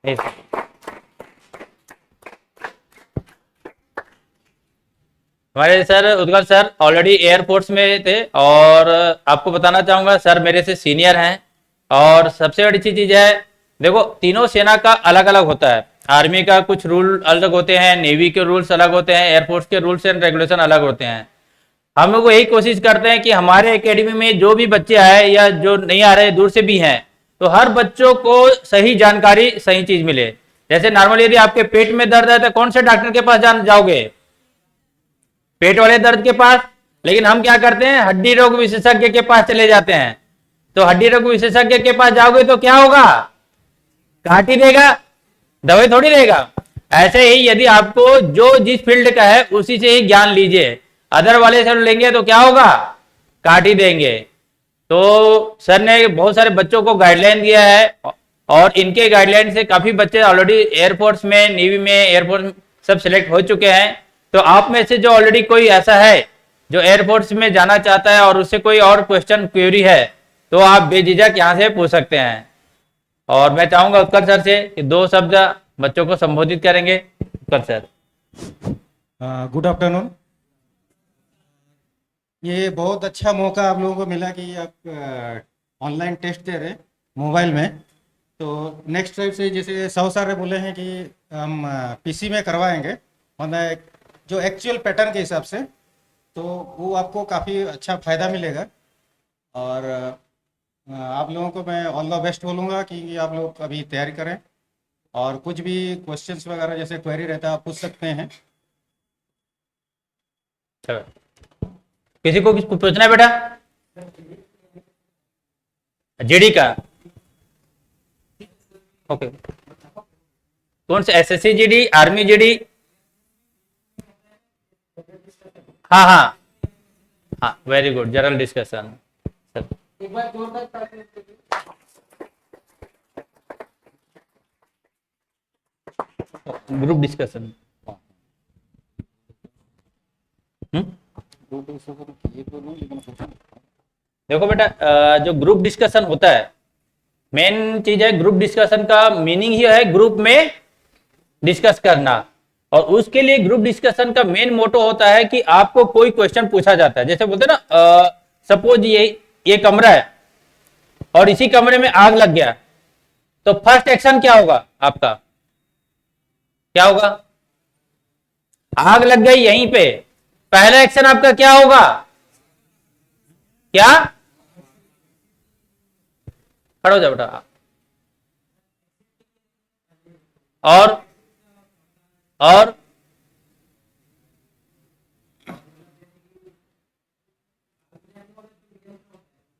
हमारे sir उद्गल sir already air force में थे, और आपको बताना चाहूंगा सर मेरे से सीनियर हैं। और सबसे बड़ी चीज है, देखो तीनों सेना का अलग अलग होता है। आर्मी का कुछ रूल अलग होते हैं, नेवी के रूल्स अलग होते हैं, एयरफोर्स के रूल्स एंड रेगुलेशन अलग होते हैं। हम लोग यही कोशिश करते हैं कि हमारे एकेडमी में जो भी बच्चे आए या जो नहीं आ रहे दूर से भी हैं, तो हर बच्चों को सही जानकारी सही चीज मिले। जैसे नॉर्मली यदि आपके पेट में दर्द है तो कौन से डॉक्टर के पास जाओगे? पेट वाले दर्द के पास। लेकिन हम क्या करते हैं, हड्डी रोग विशेषज्ञ के पास चले जाते हैं। तो हड्डी रोग विशेषज्ञ के पास जाओगे तो क्या होगा? काट ही देगा, दवाई थोड़ी देगा। ऐसे ही यदि आपको जो जिस फील्ड का है उसी से ही ज्ञान लीजिए, अदर वाले से लेंगे तो क्या होगा? काट ही देंगे। तो सर ने बहुत सारे बच्चों को गाइडलाइन दिया है, और इनके गाइडलाइन से काफी बच्चे ऑलरेडी एयरफोर्स में, नेवी में, एयरफोर्स में सब सिलेक्ट हो चुके हैं। तो आप में से जो ऑलरेडी कोई ऐसा है जो एयरफोर्स में जाना चाहता है और उससे कोई और क्वेश्चन क्वेरी है, तो आप बेझिझक यहाँ से पूछ सकते हैं। और मैं चाहूंगा उत्कर्ष सर से कि 2 शब्द बच्चों को संबोधित करेंगे। उत्कर्ष सर। Good afternoon. ये बहुत अच्छा मौका आप लोगों को मिला कि आप ऑनलाइन टेस्ट दे रहे मोबाइल में। तो नेक्स्ट टाइम से जैसे 100 सारे बोले हैं कि हम पीसी में करवाएंगे, मतलब जो एक्चुअल पैटर्न के हिसाब से, तो वो आपको काफ़ी अच्छा फ़ायदा मिलेगा। और आप लोगों को मैं ऑल द बेस्ट बोलूँगा कि आप लोग अभी तैयारी करें, और कुछ भी क्वेश्चंस वगैरह जैसे क्वेरी रहता है आप पूछ सकते हैं। किसी को कुछ पूछना है बेटा? जीडी का? ओके। कौन से? SSC GD, army GD? हाँ हाँ हाँ, very good. General discussion sir. Group discussion. देखो बेटा, जो ग्रुप डिस्कशन होता है, मेन चीज है ग्रुप डिस्कशन का मीनिंग ही है ग्रुप में डिस्कस करना। और उसके लिए ग्रुप डिस्कशन का मेन मोटो होता है कि आपको कोई क्वेश्चन पूछा जाता है। जैसे बोलते हैं ना, सपोज ये कमरा है और इसी कमरे में आग लग गया, तो फर्स्ट एक्शन क्या होगा आपका? क्या होगा? आग लग गई यहीं पे, पहला एक्शन आपका क्या होगा? क्या? खड़ो जाओ बेटा। और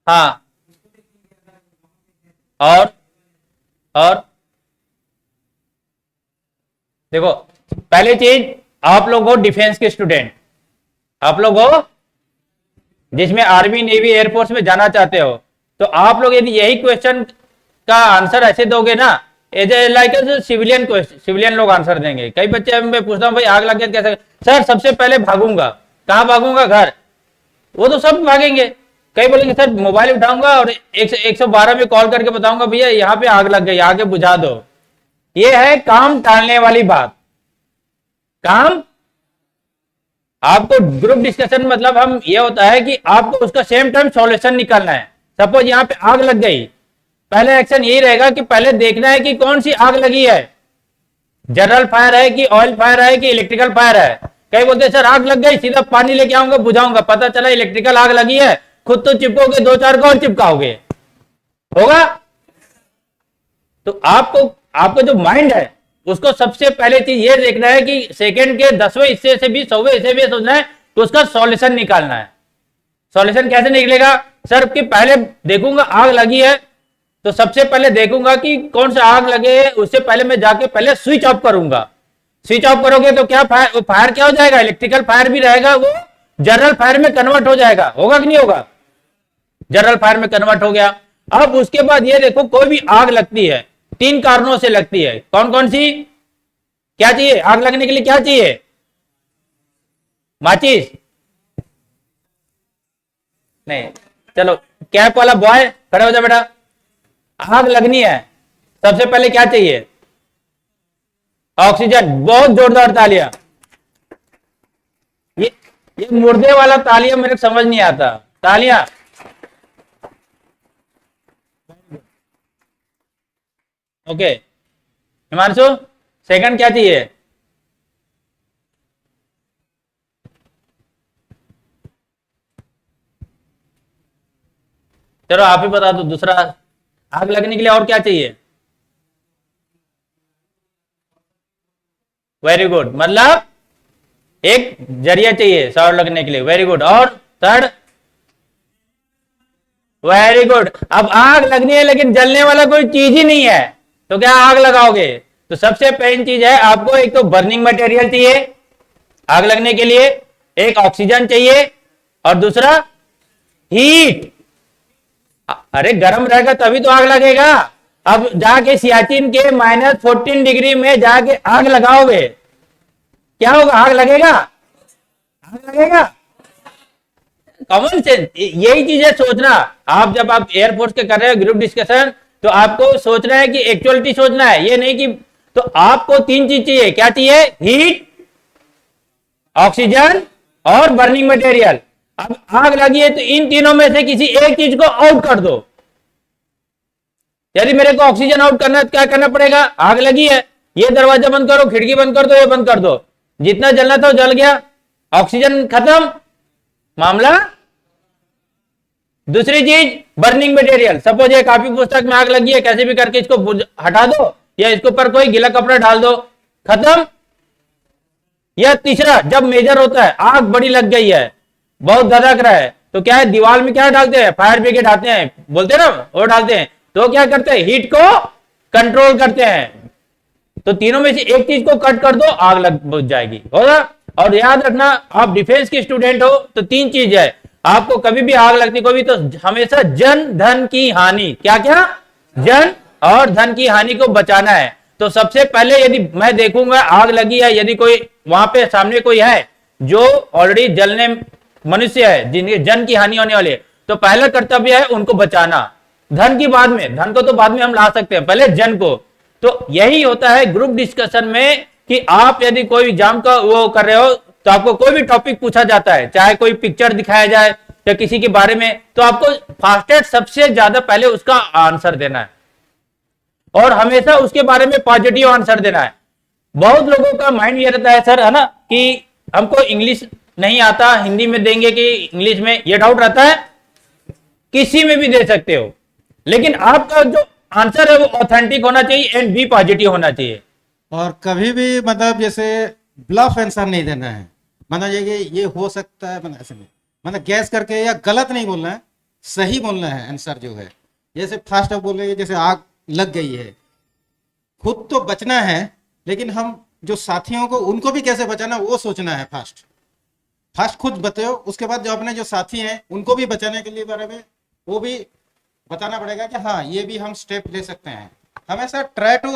हाँ, और देखो, पहली चीज, आप लोग हो डिफेंस के स्टूडेंट, आप लोग हो जिसमें आर्मी, नेवी, एयरफोर्स में जाना चाहते हो। तो आप लोग यदि यही क्वेश्चन का आंसर ऐसे दोगे ना, as a like civilian question, civilian लोग आंसर देंगे। कई बच्चे मैं पूछता हूँ भाई आग लग गया कैसे? सर सबसे पहले भागूंगा। कहाँ भागूंगा? घर। वो तो सब भागेंगे। कई बोलेंगे सर मोबाइल उठाऊंगा और 112 में कॉल करके बताऊंगा भैया यहाँ पे आग लग गई, आगे बुझा दो। ये है काम टालने वाली बात। काम आपको ग्रुप डिस्कशन मतलब हम ये होता है कि आपको उसका सेम टाइम सॉल्यूशन निकालना है। सपोज यहाँ पे आग लग गई, पहले एक्शन यही रहेगा कि पहले देखना है कि कौन सी आग लगी है, जनरल फायर है कि ऑयल फायर है कि इलेक्ट्रिकल फायर है। कई बोलते हैं सर आग लग गई, सीधा पानी लेके आऊंगा बुझाऊंगा, पता चला इलेक्ट्रिकल आग लगी है, खुद तो चिपकोगे, 2-4 को और चिपकाओगे, होगा? तो आपको जो माइंड है उसको सबसे पहले चीज ये देखना है कि सेकंड के 10वें हिस्से से भी 100वें हिस्से भी सोचना है, तो उसका सॉल्यूशन निकालना है। सॉल्यूशन कैसे निकलेगा? सर कि पहले देखूंगा आग लगी है, तो सबसे पहले देखूंगा कि कौन सा आग लगे, उससे पहले मैं जाके पहले स्विच ऑफ करूंगा। स्विच ऑफ करोगे तो क्या फायर, फायर क्या हो जाएगा? इलेक्ट्रिकल फायर भी रहेगा, वो जनरल फायर में कन्वर्ट हो जाएगा। होगा कि नहीं होगा? जनरल फायर में कन्वर्ट हो गया। अब उसके बाद ये देखो, कोई भी आग लगती है 3 कारणों से लगती है। कौन कौन सी? क्या चाहिए आग लगने के लिए? क्या चाहिए? माचिस? नहीं। चलो कैप वाला बॉय खड़ा हो जा बेटा। आग लगनी है, सबसे पहले क्या चाहिए? ऑक्सीजन। बहुत जोरदार तालियां। ये मुर्दे वाला तालियां मेरे को समझ नहीं आता। तालियां। ओके हिमांशु, सेकंड क्या चाहिए? चलो आप ही बता दो दूसरा। आग लगने के लिए और क्या चाहिए? वेरी गुड, मतलब एक जरिया चाहिए सौर लगने के लिए। Very good. और थर्ड? Very good. अब आग लगनी है लेकिन जलने वाला कोई चीज ही नहीं है, तो क्या आग लगाओगे? तो सबसे पहली चीज है, आपको एक तो बर्निंग मटेरियल चाहिए आग लगने के लिए, एक ऑक्सीजन चाहिए, और दूसरा हीट। अरे गर्म रहेगा तभी तो आग लगेगा। अब जाके सियाचिन के -14 डिग्री में जाके आग लगाओगे, क्या होगा? आग लगेगा? आग लगेगा? कॉमन सेंस, यही चीज है सोचना। आप जब आप एयरफोर्स के कर रहे हो ग्रुप डिस्कशन, तो आपको सोचना है कि एक्चुअलिटी सोचना है, ये नहीं कि। तो आपको तीन चीज चाहिए। क्या चाहिए? हीट, ऑक्सीजन और बर्निंग मटेरियल। अब आग लगी है तो इन तीनों में से किसी एक चीज को आउट कर दो। यदि मेरे को ऑक्सीजन आउट करना है तो क्या करना पड़ेगा? आग लगी है, ये दरवाजा बंद करो, खिड़की बंद कर दो, ये बंद कर दो, जितना जलना था वो जल गया, ऑक्सीजन खत्म, मामला। दूसरी चीज बर्निंग मटेरियल। सपोज ये कापी पुस्तक में आग लगी है, कैसे भी करके इसको हटा दो, या इसके ऊपर कोई गीला कपड़ा डाल दो, खत्म। या तीसरा, जब मेजर होता है, आग बड़ी लग गई है, बहुत धधक रहा है, तो क्या है, दीवार में क्या डालते हैं? फायर ब्रिगेड आते हैं, बोलते हैं ना, वो डालते हैं। तो क्या करते हैं? हीट को कंट्रोल करते हैं। तो तीनों में से एक चीज को कट कर दो, आग लग बुझ जाएगी, होगा। और याद रखना, आप डिफेंस के स्टूडेंट हो तो तीन चीज है, आपको कभी भी आग लगती कोई भी, तो हमेशा जन धन की हानि, क्या क्या, जन और धन की हानि को बचाना है। तो सबसे पहले यदि मैं देखूंगा आग लगी है, यदि कोई वहां पे सामने कोई है जो ऑलरेडी जलने मनुष्य है, जिनके जन की हानि होने वाली है, तो पहला कर्तव्य है उनको बचाना। धन की बाद में, धन को तो बाद में हम ला सकते हैं, पहले जन को। तो यही होता है ग्रुप डिस्कशन में कि आप यदि कोई एग्जाम का वो कर रहे हो, तो आपको कोई भी टॉपिक पूछा जाता है, चाहे कोई पिक्चर दिखाया जाए या किसी के बारे में, तो आपको फास्टेस्ट सबसे ज्यादा पहले उसका आंसर देना है, और हमेशा उसके बारे में पॉजिटिव आंसर देना है। बहुत लोगों का माइंड ये रहता है सर, है ना, कि हमको इंग्लिश नहीं आता, हिंदी में देंगे कि इंग्लिश में, ये डाउट रहता है। किसी में भी दे सकते हो, लेकिन आपका जो आंसर है वो ऑथेंटिक होना चाहिए एंड बी पॉजिटिव होना चाहिए। और कभी भी मतलब जैसे ब्लफ आंसर नहीं देना है, मतलब ये हो सकता है, मतलब ऐसे नहीं, मतलब गैस करके या गलत नहीं बोलना है, सही बोलना है आंसर जो है। जैसे फास्ट आप बोलेंगे, जैसे आग लग गई है, खुद तो बचना है, लेकिन हम जो साथियों को, उनको भी कैसे बचाना वो सोचना है। फास्ट फास्ट खुद बताओ, उसके बाद जो अपने जो साथी हैं उनको भी बचाने के लिए बारे में वो भी बताना पड़ेगा कि हाँ ये भी हम स्टेप ले सकते हैं। हमेशा ट्राई टू,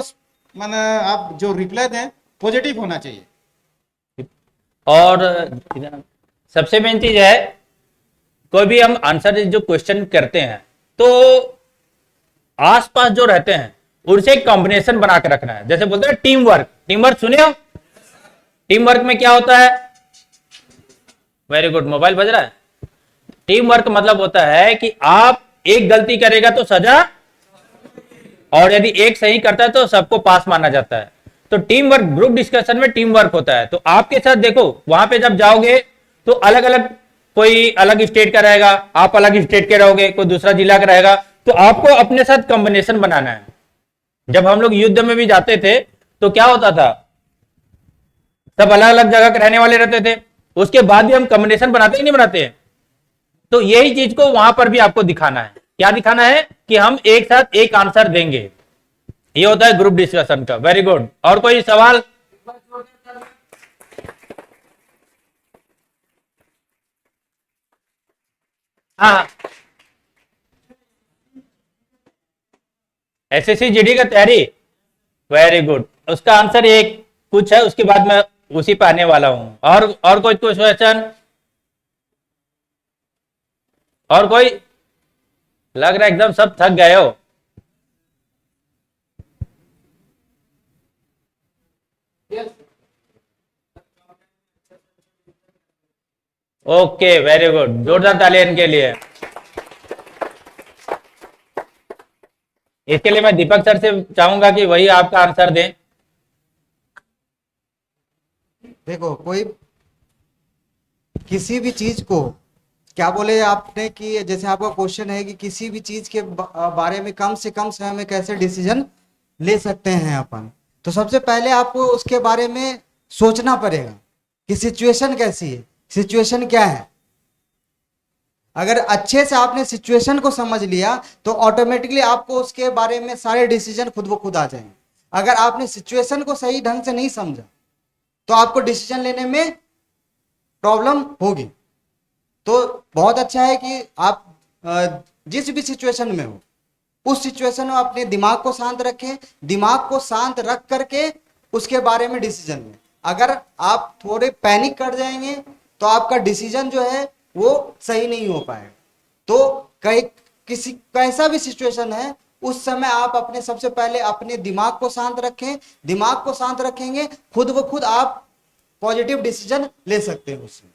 माना आप जो रिप्लाई दें पॉजिटिव होना चाहिए। और सबसे मेन चीज है, कोई भी हम आंसर जो क्वेश्चन करते हैं, तो आसपास जो रहते हैं उनसे एक कॉम्बिनेशन बना के रखना है। जैसे बोलते हैं टीम वर्क। टीम वर्क सुने हो? टीम वर्क में क्या होता है? वेरी गुड, मोबाइल बज रहा है। टीम वर्क मतलब होता है कि आप एक गलती करेगा तो सजा, और यदि एक सही करता है तो सबको पास माना जाता है। तो टीम वर्क, ग्रुप डिस्कशन में टीम वर्क होता है। तो आपके साथ देखो, वहां पे जब जाओगे तो अलग अलग, कोई अलग स्टेट का रहेगा, आप अलग स्टेट के रहोगे, कोई दूसरा जिला का रहेगा, तो आपको अपने साथ कॉम्बिनेशन बनाना है। जब हम लोग युद्ध में भी जाते थे तो क्या होता था, सब अलग अलग जगह के रहने वाले रहते थे, उसके बाद भी हम कॉम्बिनेशन बनाते ही नहीं बनाते हैं। तो यही चीज को वहां पर भी आपको दिखाना है। क्या दिखाना है? कि हम एक साथ एक आंसर देंगे। ये होता है ग्रुप डिस्कशन का। Very good. और कोई सवाल? हाँ, एसएससी जीडी का तैयारी, वेरी गुड। उसका आंसर एक कुछ है, उसके बाद मैं उसी पे आने वाला हूं। और कोई क्वेश्चन? और कोई? लग रहा है एकदम सब थक गए हो। ओके, वेरी गुड, जोरदार तालियां इनके लिए। इसके लिए मैं दीपक सर से चाहूंगा कि वही आपका आंसर दें। देखो, कोई किसी भी चीज को क्या बोले आपने कि जैसे आपका क्वेश्चन है कि किसी भी चीज के बारे में कम से कम समय में कैसे डिसीजन ले सकते हैं अपन। तो सबसे पहले आपको उसके बारे में सोचना पड़ेगा कि सिचुएशन कैसी है, सिचुएशन क्या है। अगर अच्छे से आपने सिचुएशन को समझ लिया तो ऑटोमेटिकली आपको उसके बारे में सारे डिसीजन खुद ब खुद आ जाएंगे। अगर आपने सिचुएशन को सही ढंग से नहीं समझा तो आपको डिसीजन लेने में प्रॉब्लम होगी। तो बहुत अच्छा है कि आप जिस भी सिचुएशन में हो उस सिचुएशन में अपने दिमाग को शांत रखें, दिमाग को शांत रख करके उसके बारे में डिसीजन लें। अगर आप थोड़े पैनिक कर जाएंगे तो आपका डिसीजन जो है वो सही नहीं हो पाएगा। तो कई किसी कैसा भी सिचुएशन है उस समय आप अपने सबसे पहले अपने दिमाग को शांत रखें। दिमाग को शांत रखेंगे खुद ब खुद आप पॉजिटिव डिसीजन ले सकते हैं उसमें।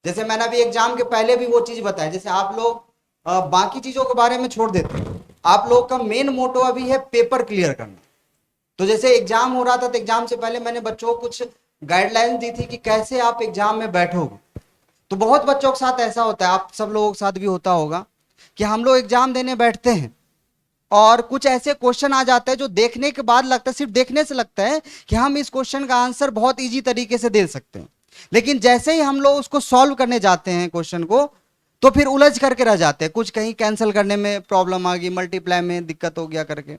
जैसे मैंने अभी एग्जाम के पहले भी वो चीज बताई, जैसे आप लोग बाकी चीजों के बारे में छोड़ देते हैं, आप लोग का मेन मोटो अभी है पेपर क्लियर करना। तो जैसे एग्जाम हो रहा था तो एग्जाम से पहले मैंने बच्चों को कुछ गाइडलाइन दी थी कि कैसे आप एग्जाम में बैठोगे। तो बहुत बच्चों के साथ ऐसा होता है, आप सब लोगों के साथ भी होता होगा कि हम लोग एग्जाम देने बैठते हैं और कुछ ऐसे क्वेश्चन आ जाते हैं जो देखने के बाद लगता है, सिर्फ देखने से लगता है कि हम इस क्वेश्चन का आंसर बहुत इजी तरीके से दे सकते हैं, लेकिन जैसे ही हम लोग उसको सॉल्व करने जाते हैं क्वेश्चन को तो फिर उलझ करके रह जाते हैं। कुछ कहीं कैंसिल करने में प्रॉब्लम आ गई, मल्टीप्लाई में दिक्कत हो गया करके,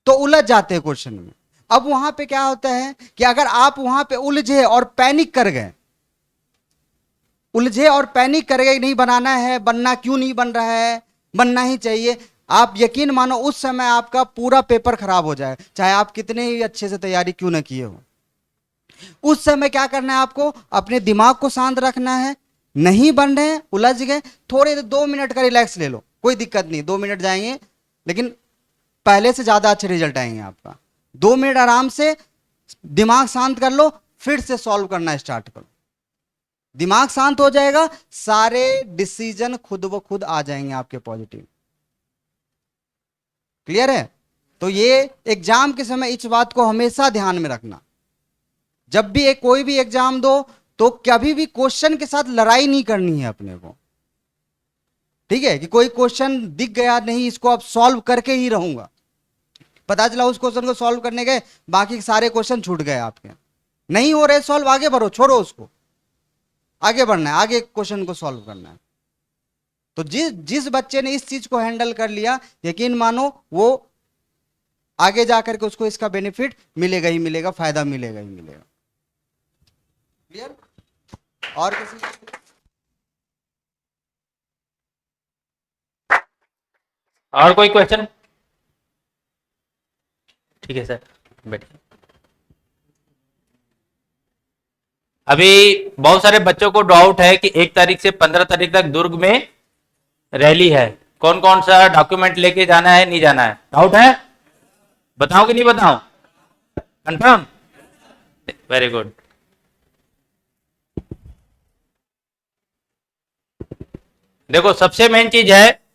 तो उलझ जाते हैं क्वेश्चन में। अब वहां पे क्या होता है कि अगर आप वहां पे उलझे और पैनिक कर गए, उलझे और पैनिक कर गए, नहीं बनाना है, बनना क्यों नहीं बन रहा है, बनना ही चाहिए, आप यकीन मानो उस समय आपका पूरा पेपर खराब हो जाए, चाहे आप कितने ही अच्छे से तैयारी क्यों ना किए हो। उस समय क्या करना है, आपको अपने दिमाग को शांत रखना है। नहीं बन रहे हैं, उलझ गए, थोड़े 2 मिनट का रिलैक्स ले लो, कोई दिक्कत नहीं, 2 मिनट जाएंगे लेकिन पहले से ज्यादा अच्छे रिजल्ट आएंगे आपका। 2 मिनट आराम से दिमाग शांत कर लो, फिर से सॉल्व करना स्टार्ट करो। दिमाग शांत हो जाएगा, सारे डिसीजन खुद ब खुद आ जाएंगे आपके पॉजिटिव। क्लियर है? तो ये एग्जाम के समय इस बात को हमेशा ध्यान में रखना, जब भी एक कोई भी एग्जाम दो तो कभी भी क्वेश्चन के साथ लड़ाई नहीं करनी है अपने को। ठीक है, कि कोई क्वेश्चन दिख गया, नहीं इसको अब सॉल्व करके ही रहूंगा, पता चला उस क्वेश्चन को सॉल्व करने गए बाकी सारे क्वेश्चन छूट गए आपके, नहीं हो रहे सॉल्व, आगे बढ़ो, छोड़ो उसको, आगे बढ़ना है, आगे क्वेश्चन को सॉल्व करना है। तो जिस बच्चे ने इस चीज को हैंडल कर लिया, यकीन मानो वो आगे जाकर के उसको इसका बेनिफिट मिलेगा ही मिलेगा, फायदा मिलेगा ही मिलेगा। क्लियर? और किसी और कोई क्वेश्चन? ठीक है सर, बैठिए। अभी बहुत सारे बच्चों को डाउट है कि 1 तारीख से 15 तारीख तक दुर्ग में रैली है, कौन कौन सा डॉक्यूमेंट लेके जाना है, नहीं जाना है, डाउट है? बताऊं कि नहीं बताऊं? कंफर्म? Very good. देखो, सबसे मेन चीज है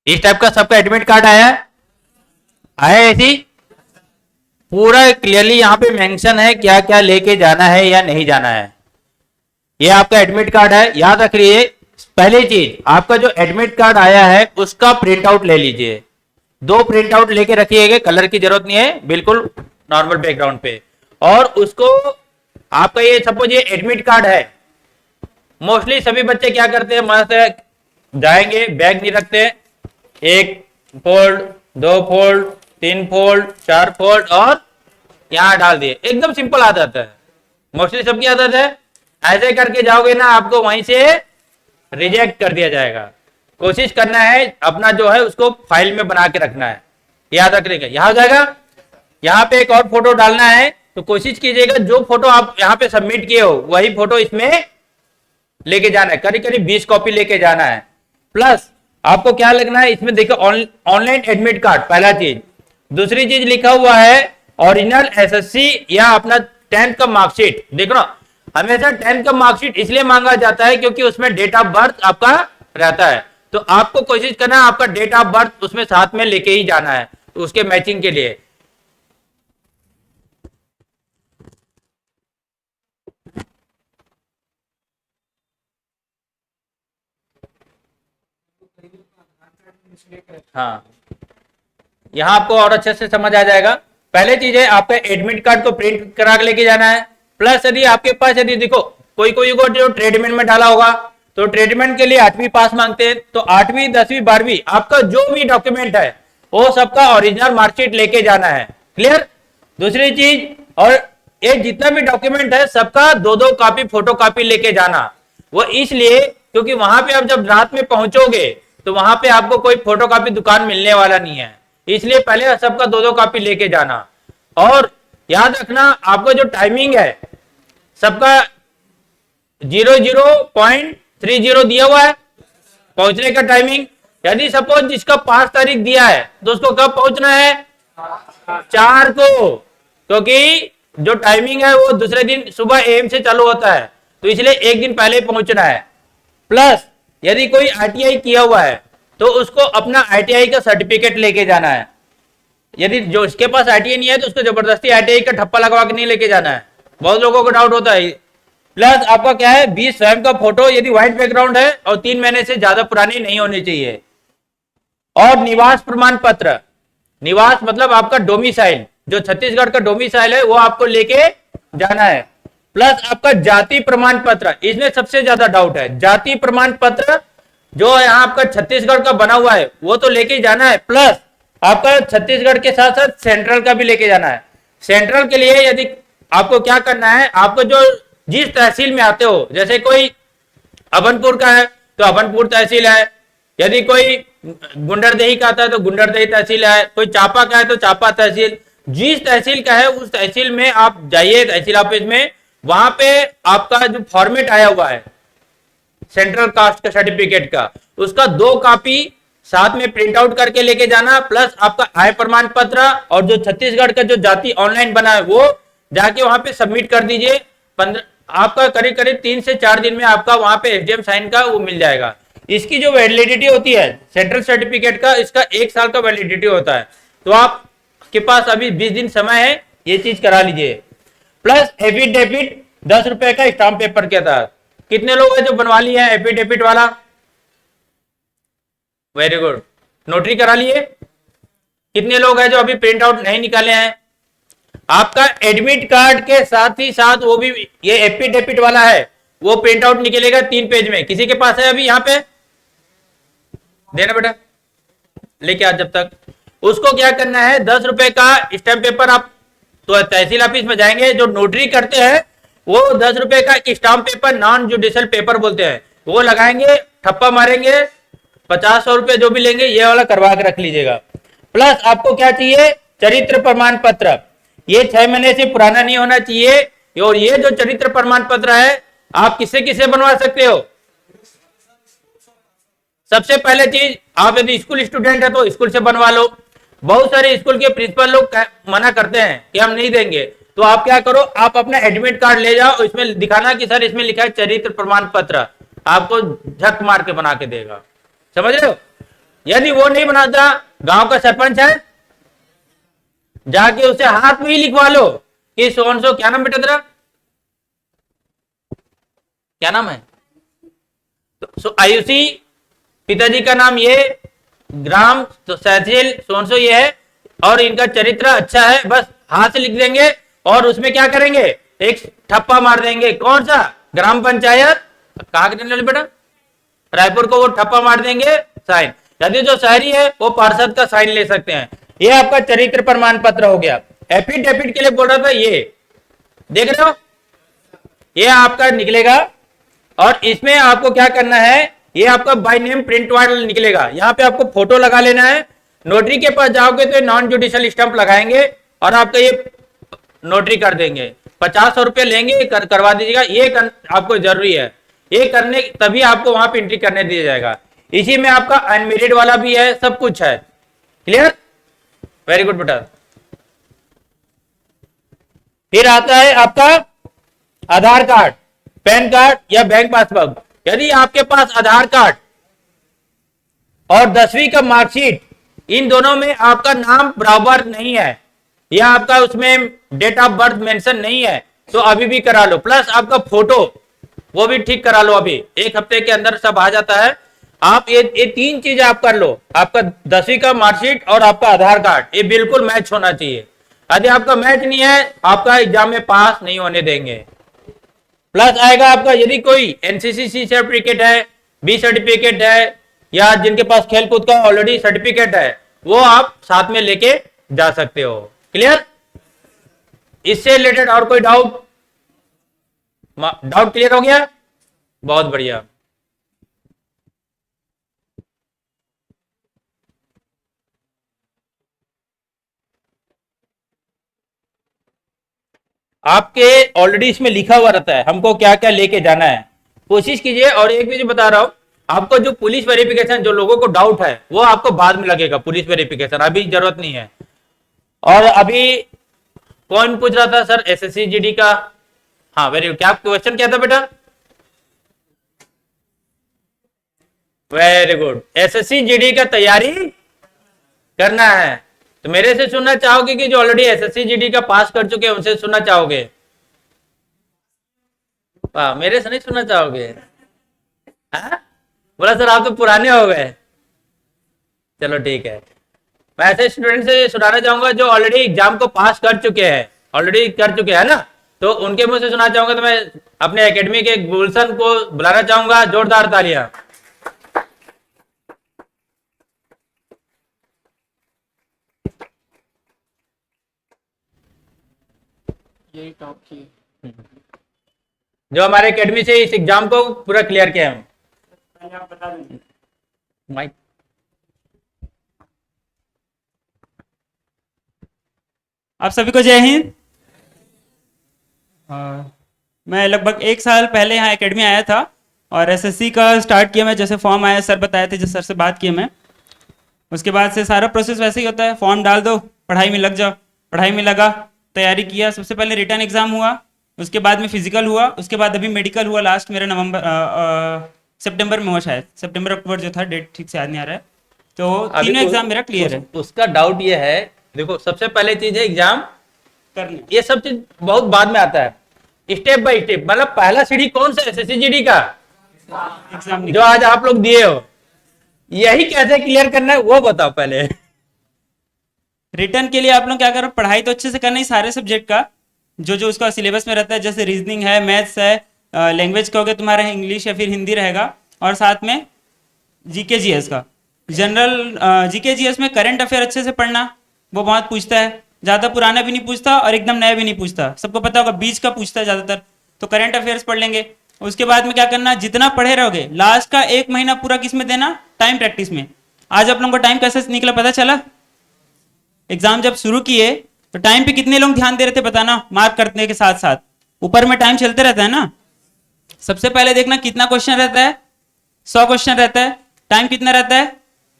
इस टाइप का सबका एडमिट कार्ड आया है ऐसी पूरा क्लियरली यहाँ पे मेंशन है क्या क्या लेके जाना है या नहीं जाना है। ये आपका एडमिट कार्ड है, याद रखिए। पहली चीज, आपका जो एडमिट कार्ड आया है उसका प्रिंट आउट ले लीजिए, 2 प्रिंट आउट लेके रखिएगा, कलर की जरूरत नहीं है, बिल्कुल नॉर्मल बैकग्राउंड पे। और उसको आपका ये सपोज ये एडमिट कार्ड है, मोस्टली सभी बच्चे क्या करते हैं, मस्त जाएंगे, बैग नहीं रखते, 1 फोल्ड 2 फोल्ड 3 फोल्ड 4 फोल्ड और यहां डाल दिए, एकदम सिंपल आदत है, मोस्टली सबकी आदत है। ऐसे करके जाओगे ना, आपको वहीं से रिजेक्ट कर दिया जाएगा। कोशिश करना है अपना जो है उसको फाइल में बना के रखना है, याद रखिएगा। यहां हो जाएगा, यहाँ पे एक और फोटो डालना है, तो कोशिश कीजिएगा जो फोटो आप यहाँ पे सबमिट किए हो वही फोटो इसमें लेके जाना है, करीब करीब 20 कॉपी लेके जाना है। प्लस आपको क्या लिखना है इसमें, देखो ऑनलाइन एडमिट कार्ड पहला चीज। दूसरी चीज लिखा हुआ है ओरिजिनल एसएससी या अपना 10th का मार्कशीट। देखो ना, हमेशा 10th का मार्कशीट इसलिए मांगा जाता है क्योंकि उसमें डेट ऑफ बर्थ आपका रहता है, तो आपको कोशिश करना है आपका डेट ऑफ बर्थ उसमें साथ में लेके ही जाना है, तो उसके मैचिंग के लिए। हाँ, यहां आपको और अच्छे से समझ आ जाएगा। पहले चीज है आपका एडमिट कार्ड को प्रिंट करा के लेके जाना है। प्लस यदि आपके पास, यदि देखो कोई को जो ट्रेडमेंट में डाला होगा तो ट्रेडमेंट के लिए 8वीं पास मांगते हैं, तो 8वीं 10वीं 12वीं आपका जो भी डॉक्यूमेंट है वो सबका ओरिजिनल मार्कशीट लेके जाना है। क्लियर। दूसरी चीज, और ये जितना भी डॉक्यूमेंट है सबका 2-2 कॉपी फोटो कॉपी लेके जाना। वो इसलिए क्योंकि वहां पे आप जब रात में पहुंचोगे तो वहां पे आपको कोई फोटो कॉपी दुकान मिलने वाला नहीं है, इसलिए पहले सबका 2-2 कॉपी लेके जाना। और याद रखना आपको जो टाइमिंग है सबका 00.30 दिया हुआ है पहुंचने का टाइमिंग। यदि सपोज जिसका 5 तारीख दिया है तो उसको कब पहुंचना है, 4 को, क्योंकि जो टाइमिंग है वो दूसरे दिन सुबह AM से चालू होता है, तो इसलिए एक दिन पहले पहुंचना है। प्लस यदि कोई ITI किया हुआ है तो उसको अपना ITI का सर्टिफिकेट लेके जाना है। यदि जो इसके पास ITI नहीं है तो उसको जबरदस्ती ITI का ठप्पा लगवा के नहीं लेके जाना है, बहुत लोगों को डाउट होता है। प्लस आपका क्या है, 20 स्वयं का फोटो यदि व्हाइट बैकग्राउंड है और 3 महीने से ज्यादा पुरानी नहीं होनी चाहिए। और निवास प्रमाण पत्र, निवास मतलब आपका डोमिसाइल, जो छत्तीसगढ़ का डोमिसाइल है वो आपको लेके जाना है। प्लस आपका जाति प्रमाण पत्र, इसमें सबसे ज्यादा डाउट है। जाति प्रमाण पत्र जो यहाँ आपका छत्तीसगढ़ का बना हुआ है वो तो लेके जाना है, प्लस आपका छत्तीसगढ़ के साथ साथ सेंट्रल का भी लेके जाना है। सेंट्रल के लिए यदि आपको क्या करना है, आपको जो जिस तहसील में आते हो, जैसे कोई अभनपुर का है तो अभनपुर तहसील है, यदि कोई गुंडरदेही का आता है तो गुंडरदेही तहसील है, कोई चापा का है तो चापा तहसील, जिस तहसील का है उस तहसील में आप जाइए तहसील ऑफिस में, वहां पे आपका जो फॉर्मेट आया हुआ है सेंट्रल कास्ट का सर्टिफिकेट का, उसका 2 कॉपी साथ में प्रिंट आउट करके लेके जाना। प्लस आपका आय प्रमाण पत्र और जो छत्तीसगढ़ का जो जाति ऑनलाइन बना है वो जाके वहां पे सबमिट कर दीजिए। 15 आपका करीब करीब 3 से 4 दिन में आपका वहां पे SDM साइन का वो मिल जाएगा। इसकी जो वैलिडिटी होती है सेंट्रल सर्टिफिकेट का, इसका 1 साल का वैलिडिटी होता है, तो आपके पास अभी 20 दिन समय है, ये चीज करा लीजिए। प्लस एफिडेविट 10 रुपए का स्टाम्प पेपर के तहत कितने लोग हैं जो बनवा लिए हैं एफिडेविट वाला, वेरी गुड। नोटरी करा लिए, कितने लोग हैं जो अभी प्रिंट आउट नहीं निकाले हैं। आपका एडमिट कार्ड के साथ ही साथ वो भी ये एफिडेविट वाला है, वो प्रिंट आउट निकलेगा 3 पेज में। किसी के पास है अभी यहाँ पे, देना बेटा लेके आज, जब तक उसको क्या करना है 10 रुपए का स्टैम्प पेपर, आप तो तहसील ऑफिस में जाएंगे, जो नोटरी करते हैं वो 10 रुपए का stamp paper non judicial paper बोलते हैं, वो लगाएंगे, ठप्पा मारेंगे, 50-100 रुपए जो भी लेंगे ये वाला करवा के रख लीजिएगा। प्लस आपको क्या चाहिए, चरित्र प्रमाण पत्र, ये 6 महीने से पुराना नहीं होना चाहिए। और ये जो चरित्र प्रमाण पत्र है आप किससे किससे बनवा सकते हो। सबसे पहले चीज, आप यदि स्कूल स्टूडेंट है तो स्कूल से बनवा लो। बहुत सारे स्कूल के प्रिंसिपल लोग मना करते हैं कि हम नहीं देंगे, तो आप क्या करो, आप अपना एडमिट कार्ड ले जाओ, इसमें दिखाना कि सर इसमें लिखा है चरित्र प्रमाण पत्र, आपको झक मार के बना के देगा, समझ रहे हो। यदि वो नहीं बनाता, गांव का सरपंच है, जाके उसे हाथ में ही लिखवा लो कि सो, क्या नाम बेटा तेरा, क्या नाम है, तो आयुषी, पिताजी का नाम ये, ग्राम तो तहसील सोनसो ये है, और इनका चरित्र अच्छा है, बस हाथ से लिख देंगे और उसमें क्या करेंगे, एक ठप्पा मार देंगे। कौन सा, ग्राम पंचायत, कहाँ के रहने वाले बेटा, रायपुर को, वो ठप्पा मार देंगे, साइन। यदि जो शहरी है वो पार्षद का साइन ले सकते हैं। ये आपका चरित्र प्रमाण पत्र हो गया। एफिडेविट के लिए बोल रहा था, ये देख रहे हो, ये आपका निकलेगा। और इसमें आपको क्या करना है, ये आपका बाय नेम प्रिंट वाला निकलेगा, यहाँ पे आपको फोटो लगा लेना है। नोटरी के पास जाओगे तो नॉन जुडिशियल स्टैंप लगाएंगे और आपका ये नोटरी कर देंगे। 50 रुपये लेंगे, करवा दीजिएगा। ये आपको जरूरी है, ये करने तभी आपको वहां पे एंट्री करने दिया जाएगा। इसी में आपका अनमेरिड वाला भी है, सब कुछ है। क्लियर, वेरी गुड बेटा। फिर आता है आपका आधार कार्ड, पैन कार्ड या बैंक पासबुक। यदि आपके पास आधार कार्ड और 10वीं का मार्कशीट, इन दोनों में आपका नाम बराबर नहीं है या आपका उसमें डेट ऑफ बर्थ मेंशन नहीं है, तो अभी भी करा लो। प्लस आपका फोटो वो भी ठीक करा लो, अभी 1 हफ्ते के अंदर सब आ जाता है। आप ये 3 चीज आप कर लो, आपका 10वीं का मार्कशीट और आपका आधार कार्ड, ये बिल्कुल मैच होना चाहिए। यदि आपका मैच नहीं है, आपका एग्जाम में पास नहीं होने देंगे। प्लस आएगा आपका, यदि कोई एनसीसी सर्टिफिकेट है, बी सर्टिफिकेट है, या जिनके पास खेलकूद का ऑलरेडी सर्टिफिकेट है, वो आप साथ में लेके जा सकते हो। क्लियर, इससे रिलेटेड और कोई डाउट क्लियर हो गया? बहुत बढ़िया। आपके ऑलरेडी इसमें लिखा हुआ रहता है हमको क्या क्या लेके जाना है, कोशिश कीजिए। और एक भी जो बता रहा हूं आपको, जो पुलिस वेरिफिकेशन, जो लोगों को डाउट है वो आपको बाद में लगेगा, पुलिस वेरिफिकेशन अभी जरूरत नहीं है। और अभी कौन पूछ रहा था सर एसएससी जीडी का? हाँ वेरी गुड, क्या क्वेश्चन क्या था बेटा? वेरी गुड, एसएससी जीडी का तैयारी करना है तो मेरे से सुनना चाहोगे कि जो ऑलरेडी एसएससी जीडी का पास कर चुके हैं उनसे सुनना चाहोगे? वाह, मेरे से नहीं सुनना चाहोगे? हाँ? बोला सर आप तो पुराने हो गए। चलो ठीक है, मैं ऐसे स्टूडेंट से सुनाना चाहूंगा जो ऑलरेडी एग्जाम को पास कर चुके हैं, ऑलरेडी कर चुके हैं ना, तो उनके मुंह से सुना चाहूंगा। तो मैं अपने एकेडमी के गुलशन को बुलाना चाहूंगा, जोरदार तालियां। यही टॉप की जो हमारे एकेडमी से इस एग्जाम को पूरा क्लियर किया हम। पहले आप बता देंगे। माइक, आप सभी को जय हिंद। मैं लगभग 1 साल पहले यहाँ एकेडमी आया था और एसएससी का स्टार्ट किया मैं। जैसे फॉर्म आया, सर बताए थे, जिस सर से बात की मैं, उसके बाद से सारा प्रोसेस वैसे ही होता है। फॉर्म डाल दो, पढ़ाई में लग जाओ। पढ़ाई में लगा, तैयारी किया। सबसे पहले रिटर्न एग्जाम हुआ, उसके बाद में फिजिकल हुआ, उसके बाद अभी मेडिकल हुआ। लास्ट मेरा सितंबर में हुआ, शायद सितंबर अक्टूबर जो था, डेट ठीक से याद नहीं आ रहा है। तो तीनों एग्जाम मेरा क्लियर है। उसका डाउट ये है, देखो सबसे पहले चीज है एग्जाम करने ये सब चीज बहुत बाद में आता है, स्टेप बाय स्टेप। मतलब पहला सीढ़ी कौन सा? एसएससी जीडी का एग्जाम जो आज आप लोग दिए हो, यही कैसे क्लियर करना है वो बताओ पहले। रिटर्न के लिए आप लोग क्या करो, पढ़ाई तो अच्छे से करना ही सारे सब्जेक्ट का, जो जो उसका सिलेबस में रहता है। जैसे रीजनिंग है, मैथ्स है, लैंग्वेज का हो गया तुम्हारा इंग्लिश या फिर हिंदी रहेगा, और साथ में जीके जीएस का। जनरल जीके जीएस में करंट अफेयर अच्छे से पढ़ना, वो बहुत पूछता है। ज़्यादा पुराना भी नहीं पूछता और एकदम नया भी नहीं पूछता, सबको पता होगा बीच का पूछता है ज़्यादातर। तो करंट अफेयर्स पढ़ लेंगे। उसके बाद में क्या करना, जितना पढ़े रहोगे लास्ट का 1 महीना पूरा किस में देना, टाइम प्रैक्टिस में। आज आप लोगों को टाइम कैसे निकला पता चला? एग्जाम जब शुरू किए तो टाइम पे कितने लोग ध्यान दे रहे थे बताना, मार्क करने के साथ साथ। ऊपर में टाइम चलते रहता है ना। सबसे पहले देखना कितना क्वेश्चन रहता है, 100 क्वेश्चन रहता है। टाइम कितना रहता है,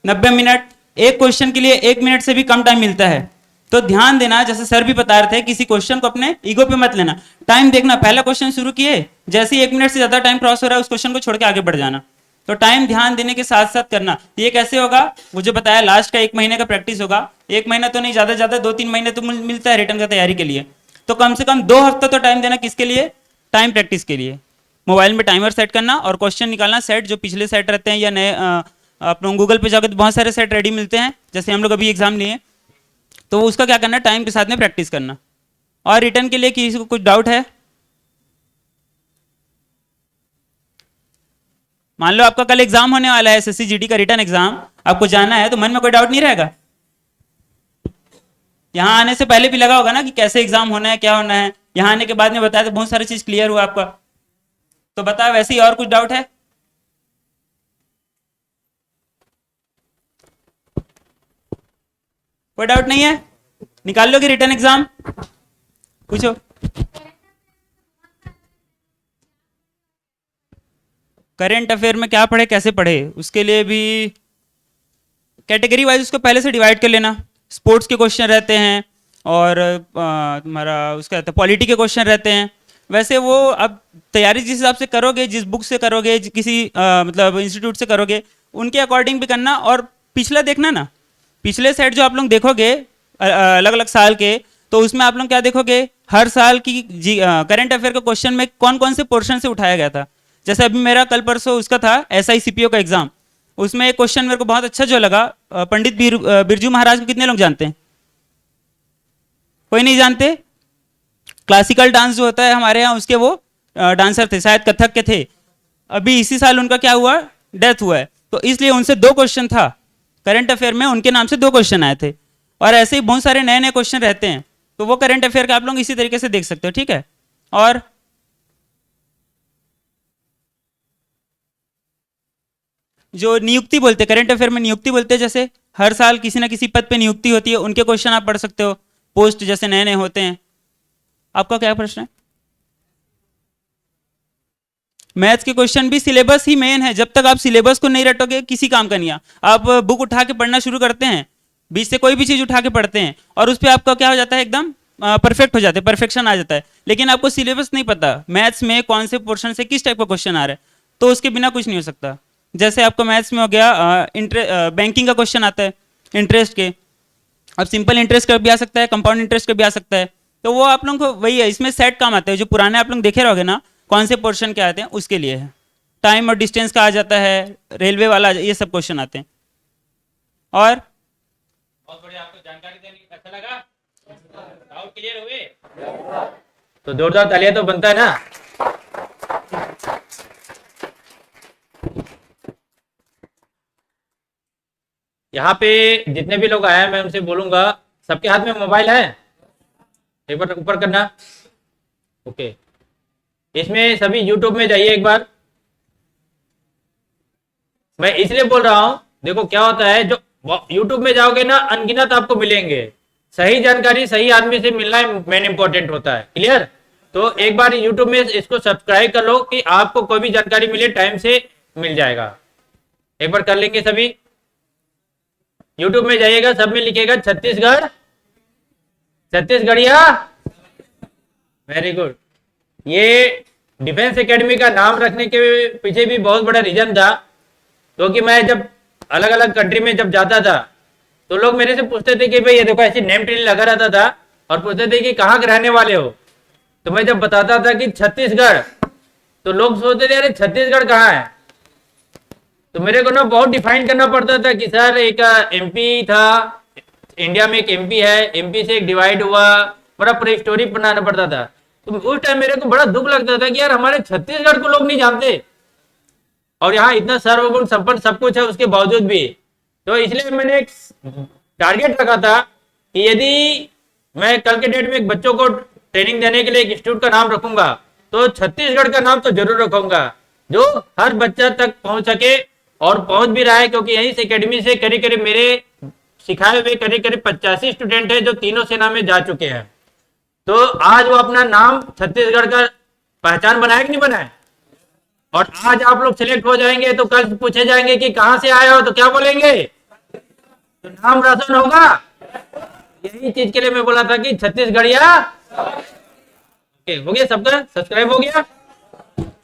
90 मिनट। एक क्वेश्चन के लिए 1 मिनट से भी कम टाइम मिलता है। तो ध्यान देना, जैसे सर भी बता रहे थे, किसी क्वेश्चन को अपने ईगो पे मत लेना। टाइम देखना, पहला क्वेश्चन शुरू किए, जैसे ही 1 मिनट से ज्यादा टाइम क्रॉस हो रहा है उस क्वेश्चन को छोड़ के आगे बढ़ जाना। तो टाइम ध्यान देने के साथ साथ करना। ये कैसे होगा, वो जो बताया, लास्ट का 1 महीने का प्रैक्टिस होगा। 1 महीना तो नहीं, ज्यादा ज्यादा 2-3 महीने तो मिलता है रिटर्न का तैयारी के लिए। तो कम से कम 2 हफ्ता तो टाइम देना, किसके लिए, टाइम प्रैक्टिस के लिए। मोबाइल में टाइमर सेट करना और क्वेश्चन निकालना, सेट जो पिछले सेट रहते हैं या नए। आप लोग गूगल पे जाकर तो बहुत सारे सेट रेडी मिलते हैं, जैसे हम लोग अभी एग्जाम लिए, तो उसका क्या करना, टाइम के साथ में प्रैक्टिस करना। और रिटर्न के लिए किसी को कुछ डाउट है? मान लो आपका कल एग्जाम होने वाला है, एसएससी जीडी का रिटर्न एग्जाम, आपको जाना है, तो मन में कोई डाउट नहीं रहेगा? यहाँ आने से पहले भी लगा होगा ना कि कैसे एग्जाम होना है, क्या होना है। यहाँ आने के बाद में बताया तो बहुत सारी चीज क्लियर हुआ आपका। तो बताओ, वैसे ही और कुछ डाउट है? कोई डाउट नहीं है? निकाल लोगे रिटर्न एग्जाम? पूछो। करंट अफेयर में क्या पढ़े, कैसे पढ़े, उसके लिए भी कैटेगरी वाइज उसको पहले से डिवाइड कर लेना। स्पोर्ट्स के क्वेश्चन रहते हैं और तुम्हारा उसका पॉलिटी के क्वेश्चन रहते हैं। वैसे वो अब तैयारी जिस हिसाब से करोगे, जिस बुक से करोगे, किसी मतलब इंस्टीट्यूट से करोगे, उनके अकॉर्डिंग भी करना। और पिछला देखना ना, पिछले सेट जो आप लोग देखोगे अलग अलग साल के, तो उसमें आप लोग क्या देखोगे, हर साल की करंट अफेयर के क्वेश्चन में कौन कौन से पोर्शन से उठाया गया था। जैसे अभी मेरा कल परसों उसका था SICPO का एग्जाम, उसमें एक क्वेश्चन मेरे को बहुत अच्छा जो लगा, पंडित बिरजू महाराज को कितने लोग जानते हैं? कोई नहीं जानते? क्लासिकल डांस जो होता है हमारे यहाँ, उसके वो डांसर थे, शायद कथक के थे। अभी इसी साल उनका क्या हुआ, डेथ हुआ है। तो इसलिए उनसे 2 क्वेश्चन था करंट अफेयर में, उनके नाम से 2 क्वेश्चन आए थे। और ऐसे ही बहुत सारे नए नए क्वेश्चन रहते हैं, तो वो करंट अफेयर का आप लोग इसी तरीके से देख सकते हो, ठीक है। और जो नियुक्ति बोलते हैं, करंट अफेयर में नियुक्ति बोलते हैं, जैसे हर साल किसी ना किसी पद पे नियुक्ति होती है, उनके क्वेश्चन आप पढ़ सकते हो, पोस्ट जैसे नए नए होते हैं। आपका क्या प्रश्न है? मैथ्स के क्वेश्चन भी सिलेबस ही मेन है। जब तक आप सिलेबस को नहीं रटोगे, किसी काम का नहीं है। आप बुक उठा के पढ़ना शुरू करते हैं, बीच से कोई भी चीज उठा के पढ़ते हैं, और उस पर आपका क्या हो जाता है, एकदम परफेक्ट हो जाते हैं, परफेक्शन आ जाता है। लेकिन आपको सिलेबस नहीं पता मैथ्स में कौन से पोर्शन से किस टाइप का क्वेश्चन आ रहा है, तो उसके बिना कुछ नहीं हो सकता। जैसे आपको मैथ्स में हो गया बैंकिंग का क्वेश्चन आता है इंटरेस्ट के, अब सिंपल इंटरेस्ट का भी आ सकता है, कंपाउंड इंटरेस्ट का भी आ सकता है। तो वो आप लोग को वही है, इसमें सेट काम आता है। जो पुराने आप लोग देखे रहोगे ना, कौन से पोर्शन के आते हैं, उसके लिए है। टाइम और डिस्टेंस का आ जाता है, रेलवे वाला, ये सब क्वेश्चन आते हैं। और बहुत बढ़िया, आपको जानकारी देने अच्छा लगा, डाउट क्लियर हुए? तो जोरदार तालियां तो बनता है ना। यहाँ पे जितने भी लोग आए हैं, मैं उनसे बोलूंगा, सबके हाथ में मोबाइल है? एक बार ऊपर करना। ओके, इसमें सभी यूट्यूब में जाइए एक बार। मैं इसलिए बोल रहा हूं, देखो क्या होता है, जो यूट्यूब में जाओगे ना, अनगिनत आपको मिलेंगे। सही जानकारी सही आदमी से मिलना मेन इंपॉर्टेंट होता है। क्लियर? तो एक बार यूट्यूब में इसको सब्सक्राइब कर लो कि आपको कोई भी जानकारी मिले टाइम से मिल जाएगा। एक बार कर लेंगे सभी। यूट्यूब में जाइएगा, सब में लिखेगा छत्तीसगढ़, छत्तीसगढ़िया। Very good. ये डिफेंस एकेडमी का नाम रखने के पीछे भी बहुत बड़ा रीजन था, क्योंकि मैं जब अलग अलग कंट्री में जब जाता था, तो लोग मेरे से पूछते थे कि भाई ये देखो ऐसी नेम टेल लगा रहता था, और पूछते थे कि कहाँ के रहने वाले हो। तो मैं जब बताता था कि छत्तीसगढ़, तो लोग सोचते थे अरे छत्तीसगढ़ कहाँ है। तो मेरे को ना बहुत डिफाइन करना पड़ता था कि सर एक MP था, इंडिया में एक MP है, MP से एक डिवाइड हुआ, बड़ा पूरी स्टोरी बनाना पड़ता था। तो उस टाइम मेरे को बड़ा दुख लगता था कि यार हमारे छत्तीसगढ़ को लोग नहीं जानते, और यहाँ इतना सर्वगुण संपन्न सब कुछ है उसके बावजूद भी। तो इसलिए मैंने एक टारगेट रखा था कि यदि मैं कल के डेट में एक बच्चों को ट्रेनिंग देने के लिए एक इंस्टीट्यूट का नाम रखूंगा, तो छत्तीसगढ़ का नाम तो जरूर रखूंगा, जो हर बच्चा तक पहुंच सके, और पहुंच भी रहा है। क्योंकि यहीं से एकेडमी से करीब करीब मेरे सिखाए हुए करीब करीब 85 स्टूडेंट हैं जो तीनों सेना में जा चुके हैं। तो आज वो अपना नाम छत्तीसगढ़ का पहचान बनाए कि नहीं बनाए। और आज आप लोग सिलेक्ट हो जाएंगे तो कल पूछे जाएंगे कि कहां से आए हो, तो क्या बोलेंगे, तो नाम रोशन होगा। यही चीज के लिए मैं बोला था कि छत्तीसगढ़िया। ओके, हो गया सबका, सब्सक्राइब हो गया।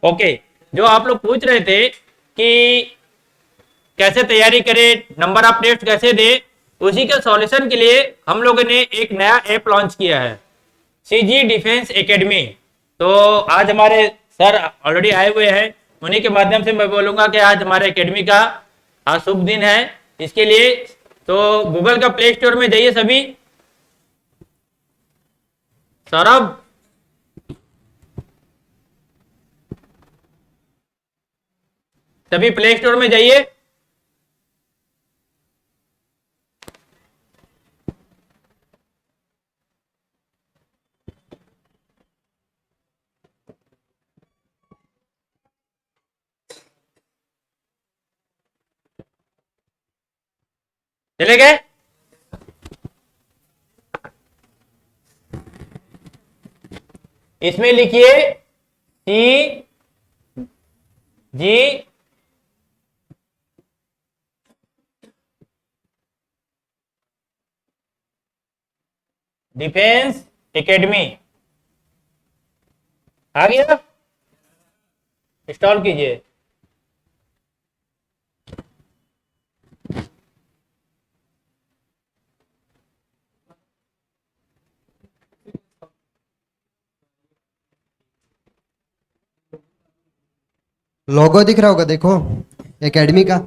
ओके, जो आप लोग पूछ रहे थे कि कैसे तैयारी करें, नंबर ऑफ टेस्ट कैसे दे, उसी के सॉल्यूशन के लिए हम लोगों ने एक नया ऐप लॉन्च किया है, CG डिफेंस एकेडमी। तो आज हमारे सर ऑलरेडी आए हुए हैं, उन्हीं के माध्यम से मैं बोलूंगा कि आज हमारे एकेडमी का आज शुभ दिन है। इसके लिए तो गूगल का प्ले स्टोर में जाइए सभी। सौरभ, सभी प्ले स्टोर में जाइए। चले गए? इसमें लिखिए सी जी डिफेंस एकेडमी आ गया, इंस्टॉल कीजिए। लोगो दिख रहा होगा, देखो एकेडमी का।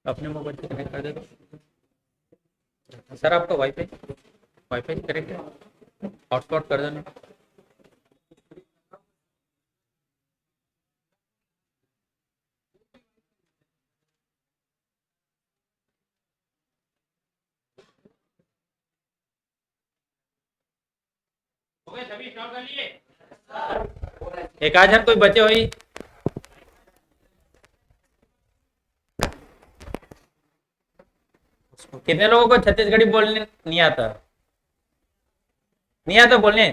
अपने मोबाइल से कनेक्ट कर दे दो सर, आपका वाईफाई वाईफाई कनेक्ट है, हॉटस्पॉट कर देना। हो गए सभी, इंस्टॉल कर लिए? एक आज हम कोई बचे हुई कितने लोगों को छत्तीसगढ़ी बोलने नहीं आता? नहीं आता बोलने?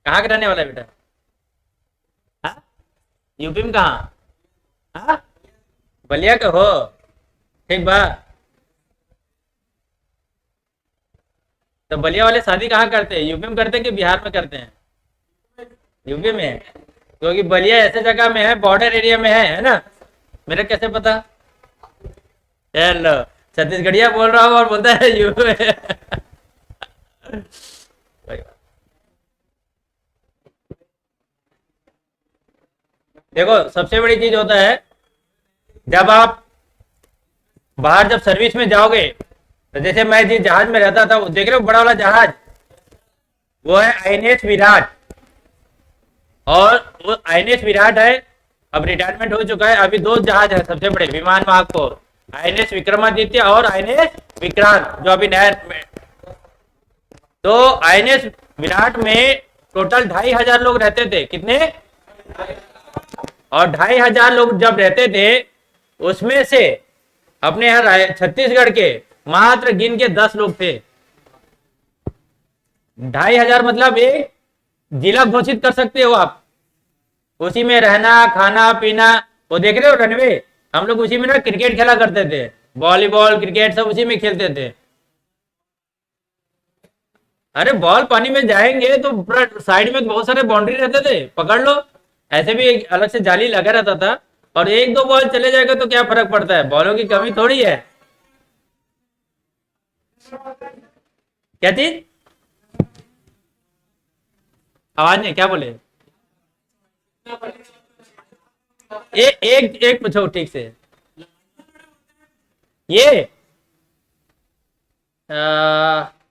कहाँ के रहने वाला है बेटा? हाँ, यूपी में कहाँ? हाँ, बलिया का हो? ठीक बा। तो बलिया वाले शादी कहाँ करते हैं, यूपी में करते हैं कि बिहार में करते हैं? यूपी में, क्योंकि बलिया ऐसे जगह में है, बॉर्डर एरिया में है ना? मेरे कैसे पता? हेलो, छत्तीसगढ़िया बोल रहा हूँ और बोलता है यूपी में। देखो, सबसे बड़ी चीज होता है जब आप बाहर जब सर्विस में जाओगे, तो जैसे मैं जिस जहाज में रहता था, वो देख रहे हो बड़ा वाला जहाज, वो है आईएनएस विराट। और वो आईएनएस विराट है, अब रिटायरमेंट हो चुका है। अभी दो जहाज है सबसे बड़े विमान वाहक को, आईएनएस विक्रमादित्य और आईएनएस विक्रांत, जो अभी नया में। तो आईएनएस विराट में टोटल 2500 लोग रहते थे। कितने? और 2500 लोग जब रहते थे, उसमें से अपने यहाँ छत्तीसगढ़ के मात्र गिन के 10 लोग थे। 2500 मतलब एक जिला घोषित कर सकते हो आप। उसी में रहना, खाना पीना, वो देख रहे हो रनवे, हम लोग उसी में ना क्रिकेट खेला करते थे, वॉलीबॉल क्रिकेट सब उसी में खेलते थे। अरे बॉल पानी में जाएंगे तो पूरा साइड में बहुत सारे बाउंड्री रहते थे, पकड़ लो। ऐसे भी एक अलग से जाली लगा रहता था, और एक दो बॉल चले जाएगा तो क्या फर्क पड़ता है, बॉलों की कमी थोड़ी है। क्या चीज? आवाज नहीं, क्या बोले? एक पूछो ठीक से। ये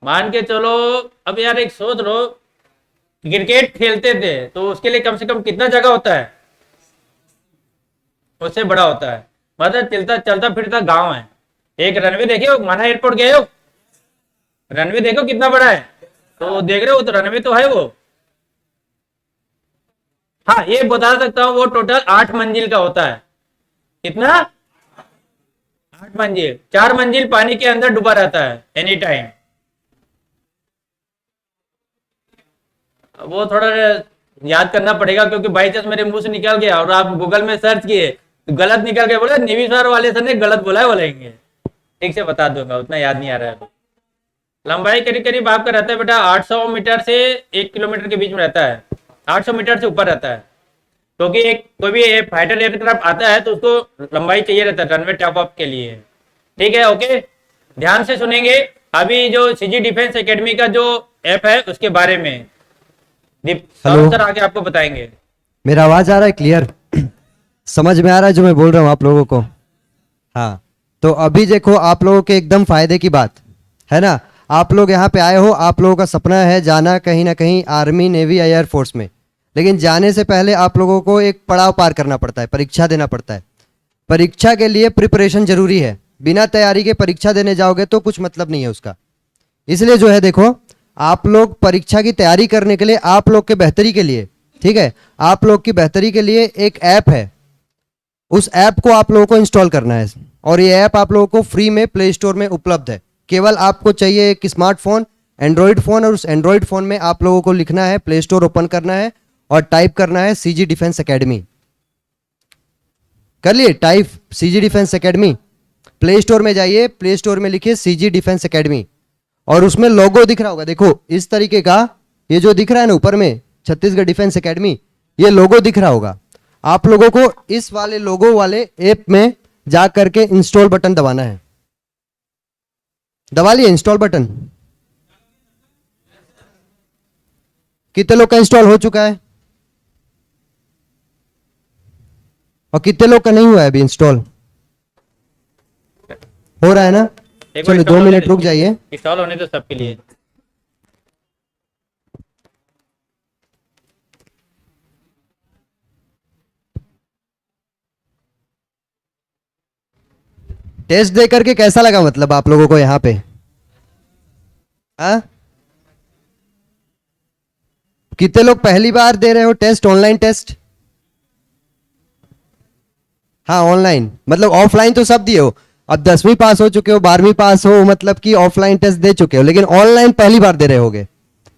मान के चलो, अब यार एक सोच लो, क्रिकेट खेलते थे तो उसके लिए कम से कम कितना जगह होता है? उससे बड़ा होता है। मतलब चलता चलता फिरता गांव है। एक रनवे देखे हो, माना एयरपोर्ट गए हो, रनवे देखो कितना बड़ा है, तो देख रहे हो, तो रनवे तो है वो। हाँ, ये बता सकता हूँ, वो टोटल 8 मंजिल का होता है। कितना? 8 मंजिल। 4 मंजिल पानी के अंदर डूबा रहता है एनी टाइम। वो थोड़ा याद करना पड़ेगा, क्योंकि बाई चांस मेरे मुंह से निकल गया और आप गूगल में सर्च किए तो गलत निकल गया, बोले निविस्वार वाले सर ने गलत बोला है, बोलेंगे। ठीक से बता दूंगा, उतना याद नहीं आ रहा है। लंबाई करीब करीब आपका रहता है बेटा 800 मीटर से 1 किलोमीटर के बीच में रहता है। 800 मीटर से ऊपर रहता है, क्योंकि एक कोई भी फाइटर एयरक्राफ्ट आता है तो उसको लंबाई चाहिए रहता है रनवे टॉप अप के लिए। ठीक है, ओके, ध्यान से सुनेंगे। अभी जो सीजी डिफेंस एकेडमी का जो ऐप है उसके बारे में हेलो सर आगे आपको बताएंगे। मेरा आवाज आ रहा है क्लियर? समझ में आ रहा है जो मैं बोल रहा हूँ आप लोगों को? हाँ, तो अभी देखो आप लोगों के एकदम फायदे की बात है ना। आप लोग यहाँ पे आए हो, आप लोगों का सपना है जाना कहीं ना कहीं आर्मी, नेवी या एयरफोर्स में, लेकिन जाने से पहले आप लोगों को एक पड़ाव पार करना पड़ता है, परीक्षा देना पड़ता है। परीक्षा के लिए प्रिपरेशन जरूरी है, बिना तैयारी के परीक्षा देने जाओगे तो कुछ मतलब नहीं है उसका। इसलिए जो है देखो, आप लोग परीक्षा की तैयारी करने के लिए, आप लोग के बेहतरी के लिए, ठीक है, आप लोग की बेहतरी के लिए एक ऐप है, उस ऐप को आप लोगों को इंस्टॉल करना है। और ये ऐप आप लोगों को फ्री में प्ले स्टोर में उपलब्ध है। केवल आपको चाहिए एक स्मार्टफोन, एंड्रॉयड फ़ोन, और उस एंड्रॉयड फ़ोन में आप लोगों को लिखना है, प्ले स्टोर ओपन करना है और टाइप करना है सीजी डिफेंस एकेडमी। कर लिए type CG defence academy? Play store में जाइए, प्ले स्टोर में लिखिए सीजी डिफेंस एकेडमी और उसमें लोगो दिख रहा होगा, देखो इस तरीके का, ये जो दिख रहा है ना ऊपर में छत्तीसगढ़ डिफेंस एकेडमी, ये लोगो दिख रहा होगा। आप लोगों को इस वाले लोगो वाले ऐप में जा करके इंस्टॉल बटन दबाना है। दबा लिए इंस्टॉल बटन? कितने लोग का इंस्टॉल हो चुका है और कितने लोग का नहीं हुआ है अभी इंस्टॉल? हो रहा है ना? एक बार चलो 2 install होने मिनट दो। रुक जाइए। इंस्टॉल होने तो सबके लिए। टेस्ट दे करके कैसा लगा मतलब आप लोगों को यहाँ पे? हाँ, कितने लोग पहली बार दे रहे हो टेस्ट, ऑनलाइन टेस्ट? हाँ ऑनलाइन, मतलब ऑफलाइन तो सब दिए हो, अब 10वीं पास हो चुके हो, 12वीं पास हो, मतलब कि ऑफलाइन टेस्ट दे चुके हो, लेकिन ऑनलाइन पहली बार दे रहे होगे,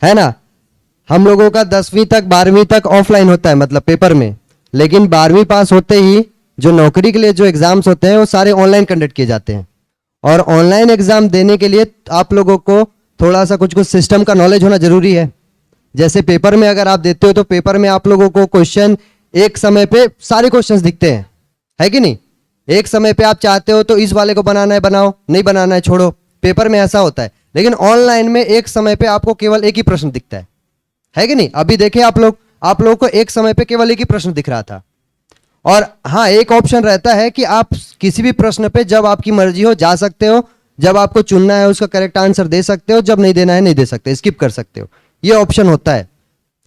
है ना? हम लोगों का 10वीं तक 12वीं तक ऑफलाइन होता है, मतलब पेपर में, लेकिन 12वीं पास होते ही जो नौकरी के लिए जो एग्जाम्स होते हैं वो सारे ऑनलाइन कंडक्ट किए जाते हैं। और ऑनलाइन एग्जाम देने के लिए आप लोगों को थोड़ा सा कुछ कुछ सिस्टम का नॉलेज होना जरूरी है। जैसे पेपर में अगर आप देते हो तो पेपर में आप लोगों को क्वेश्चन एक समय पे सारे क्वेश्चंस दिखते हैं, है कि नहीं? एक समय पे आप चाहते हो तो इस वाले को बनाना है बनाओ, नहीं बनाना है छोड़ो, पेपर में ऐसा होता है। लेकिन ऑनलाइन में एक समय पे आपको केवल एक ही प्रश्न दिखता है कि नहीं? अभी देखे आप लोगों को एक समय पे केवल एक ही प्रश्न दिख रहा था। और हाँ, एक ऑप्शन रहता है कि आप किसी भी प्रश्न पे जब आपकी मर्जी हो जा सकते हो, जब आपको चुनना है उसका करेक्ट आंसर दे सकते हो, जब नहीं देना है नहीं दे सकते, स्किप कर सकते हो, ये ऑप्शन होता है।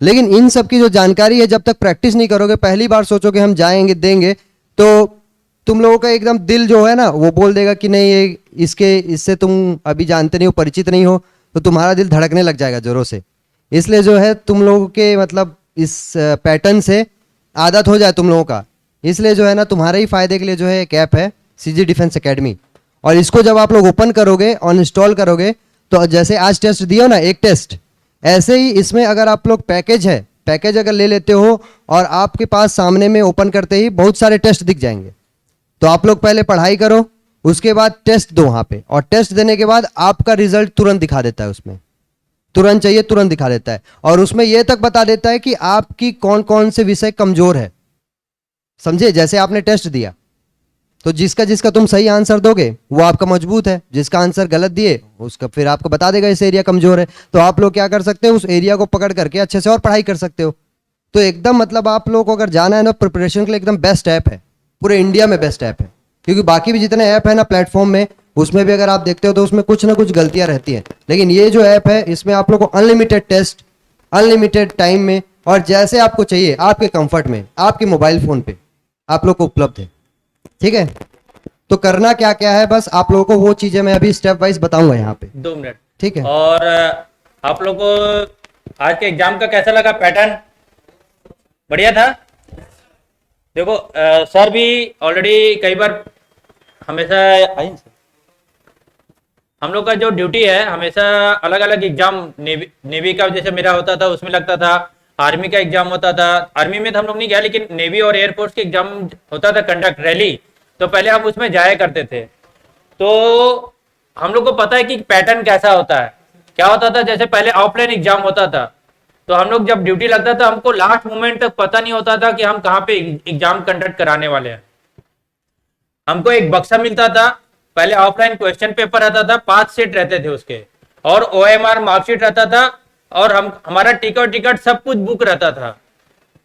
लेकिन इन सब की जो जानकारी है, जब तक प्रैक्टिस नहीं करोगे, पहली बार सोचोगे हम जाएंगे देंगे, तो तुम लोगों का एकदम दिल जो है ना वो बोल देगा कि नहीं ये इससे तुम अभी जानते नहीं हो, परिचित नहीं हो, तो तुम्हारा दिल धड़कने लग जाएगा जोरों से। इसलिए जो है तुम लोगों के मतलब इस पैटर्न से आदत हो जाए तुम लोगों का, इसलिए जो है ना तुम्हारे ही फायदे के लिए जो है एक ऐप है सीजी डिफेंस एकेडमी। और इसको जब आप लोग ओपन करोगे और इंस्टॉल करोगे तो जैसे आज टेस्ट दिया ना एक टेस्ट, ऐसे ही इसमें अगर आप लोग पैकेज अगर ले लेते हो और आपके पास सामने में ओपन करते ही बहुत सारे टेस्ट दिख जाएंगे, तो आप लोग पहले पढ़ाई करो, उसके बाद टेस्ट दो वहां पे, और टेस्ट देने के बाद आपका रिजल्ट तुरंत दिखा देता है, उसमें तुरंत चाहिए तुरंत दिखा देता है। और उसमें यह तक बता देता है कि आपकी कौन कौन से विषय कमजोर है, समझे? जैसे आपने टेस्ट दिया तो जिसका जिसका तुम सही आंसर दोगे वो आपका मजबूत है, जिसका आंसर गलत दिए उसका फिर आपको बता देगा इस एरिया कमजोर है। तो आप लोग क्या कर सकते हो, उस एरिया को पकड़ करके अच्छे से और पढ़ाई कर सकते हो। तो एकदम मतलब आप लोगों को अगर जाना है ना प्रिपरेशन के लिए, एकदम बेस्ट ऐप है, पूरे इंडिया में बेस्ट ऐप है। क्योंकि बाकी भी जितने ऐप है ना प्लेटफॉर्म में, उसमें भी अगर आप देखते हो तो उसमें कुछ ना कुछ गलतियां रहती हैं, लेकिन ये जो ऐप है इसमें आप लोग को अनलिमिटेड टेस्ट, अनलिमिटेड टाइम में, और जैसे आपको चाहिए आपके कंफर्ट में, आपके मोबाइल फोन पे आप लोग को उपलब्ध है। ठीक है, तो करना क्या क्या है, बस आप लोगों को वो चीजें मैं अभी स्टेप वाइज बताऊंगा यहाँ पे। 2 मिनट। ठीक है, और आप लोग को आज के एग्जाम का कैसा लगा? पैटर्न बढ़िया था? देखो सर भी ऑलरेडी कई बार हमेशा हम लोग का जो ड्यूटी है हमेशा अलग अलग एग्जाम, नेवी का जैसे मेरा होता था उसमें लगता था, आर्मी का एग्जाम होता था, आर्मी में तो हम लोग नहीं गया, लेकिन नेवी और एयरफोर्स के एग्जाम होता था कंडक्ट रैली, तो पहले हम उसमें जाया करते थे। तो हम लोग को पता है कि पैटर्न कैसा होता है। क्या होता था, जैसे पहले ऑफलाइन एग्जाम होता था तो हम लोग जब ड्यूटी लगता था हमको लास्ट मोमेंट तक पता नहीं होता था कि हम कहाँ पे एग्जाम कंडक्ट कराने वाले हैं। हमको एक बक्सा मिलता था, पहले ऑफलाइन क्वेश्चन पेपर रहता था, 5 सेट रहते थे उसके, और OMR मार्कशीट रहता था, और हमारा टिकट सब कुछ बुक रहता था।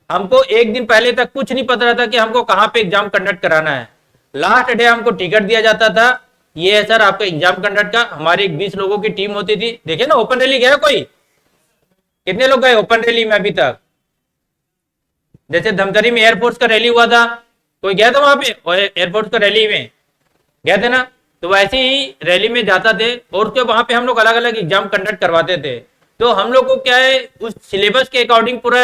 हमको एक दिन पहले तक कुछ नहीं पता रहता कि हमको कहाँ पे एग्जाम कंडक्ट कराना है। लास्ट डे हमको टिकट दिया जाता था, ये है सर आपका एग्जाम कंडक्ट का, हमारी 20 लोगों की टीम होती थी। देखिए ना, ओपन रैली गया कोई? कितने लोग गए ओपन रैली में अभी तक? जैसे धमतरी में एयरफोर्स का रैली हुआ था, कोई गया था वहां पे एयरफोर्स का रैली में? गए थे ना? तो वैसे ही रैली में जाता थे और उसके वहां पे हम लोग अलग अलग एग्जाम कंडक्ट करवाते थे। तो हम लोग को क्या है, उस सिलेबस के अकॉर्डिंग पूरा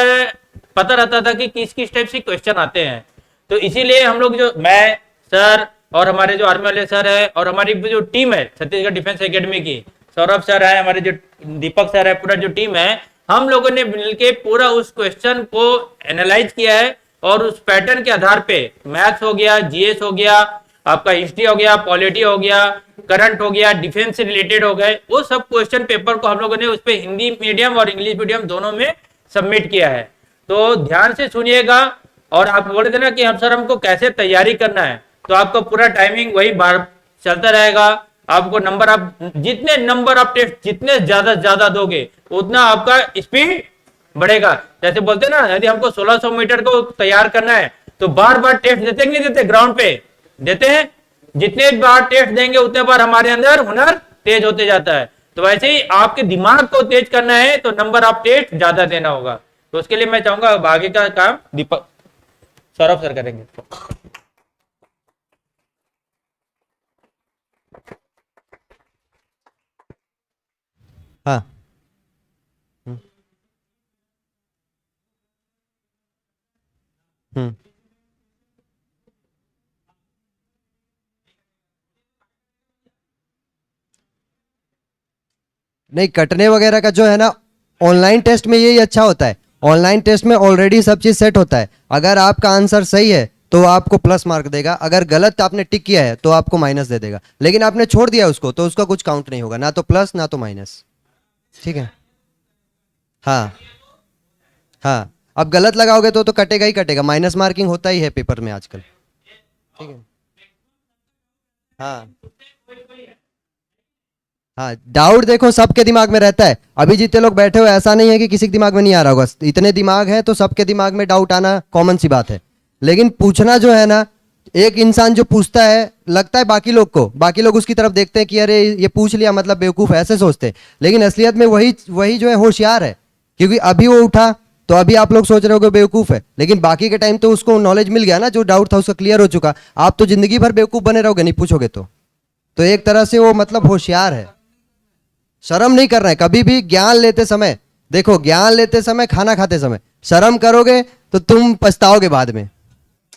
पता रहता था कि किस किस टाइप से क्वेश्चन आते हैं। तो इसीलिए हम लोग, जो मैं सर और हमारे जो आर्मी वाले सर है और हमारी जो टीम है छत्तीसगढ़ डिफेंस एकेडमी की, सौरभ सर है, हमारे जो दीपक सर है, पूरा जो टीम है, हम लोगों ने मिलके पूरा उस क्वेश्चन को एनालाइज किया है और उस पैटर्न के आधार पे मैथ्स हो गया, जीएस हो गया, आपका हिस्ट्री हो गया, पॉलिटी हो गया, करंट हो गया, डिफेंस से रिलेटेड हो गए, वो सब क्वेश्चन पेपर को हम लोगों ने उस पे हिंदी मीडियम और इंग्लिश मीडियम दोनों में सबमिट किया है। तो ध्यान से सुनिएगा। और आप बोल रहे थे ना कि हम सर हमको कैसे तैयारी करना है, तो आपका पूरा टाइमिंग वही बार चलता रहेगा। आपको नंबर, आप जितने नंबर ऑफ टेस्ट जितने ज्यादा दोगे उतना आपका स्पीड बढ़ेगा। जैसे बोलते हैं ना, यदि हमको 1600 मीटर को तैयार करना है तो बार बार टेस्ट देते कि नहीं देते? ग्राउंड पे देते हैं। जितने बार टेस्ट देंगे उतने बार हमारे अंदर हुनर तेज होते जाता है। तो वैसे ही आपके दिमाग को तेज करना है तो नंबर ऑफ टेस्ट ज्यादा देना होगा। तो उसके लिए मैं चाहूंगा आगे का काम दीपक सौरभ सर करेंगे। हाँ। हम्म। नहीं, कटने वगैरह का जो है ना, ऑनलाइन टेस्ट में यही अच्छा होता है। ऑनलाइन टेस्ट में ऑलरेडी सब चीज सेट होता है। अगर आपका आंसर सही है तो आपको प्लस मार्क देगा, अगर गलत आपने टिक किया है तो आपको माइनस दे देगा। लेकिन आपने छोड़ दिया उसको तो उसका कुछ काउंट नहीं होगा, ना तो प्लस ना तो माइनस। ठीक है? हाँ हाँ, अब गलत लगाओगे तो कटेगा ही कटेगा, माइनस मार्किंग होता ही है पेपर में आजकल। ठीक है? हाँ हाँ, डाउट देखो सबके दिमाग में रहता है। अभी जितने लोग बैठे हो ऐसा नहीं है कि किसी के दिमाग में नहीं आ रहा होगा, इतने दिमाग है तो सबके दिमाग में डाउट आना कॉमन सी बात है। लेकिन पूछना जो है ना, एक इंसान जो पूछता है लगता है बाकी लोग को, बाकी लोग उसकी तरफ देखते हैं कि अरे ये पूछ लिया मतलब बेवकूफ, ऐसे सोचते हैं। लेकिन असलियत में वही जो है होशियार है, क्योंकि अभी वो उठा तो अभी आप लोग सोच रहे हो बेवकूफ है, लेकिन बाकी के टाइम तो उसको नॉलेज मिल गया ना, जो डाउट था उसका क्लियर हो चुका। आप तो जिंदगी भर बेवकूफ बने रहोगे नहीं पूछोगे तो एक तरह से वो मतलब होशियार है। शर्म नहीं कर रहा है कभी भी ज्ञान लेते समय। देखो, ज्ञान लेते समय, खाना खाते समय शर्म करोगे तो तुम पछताओगे बाद में,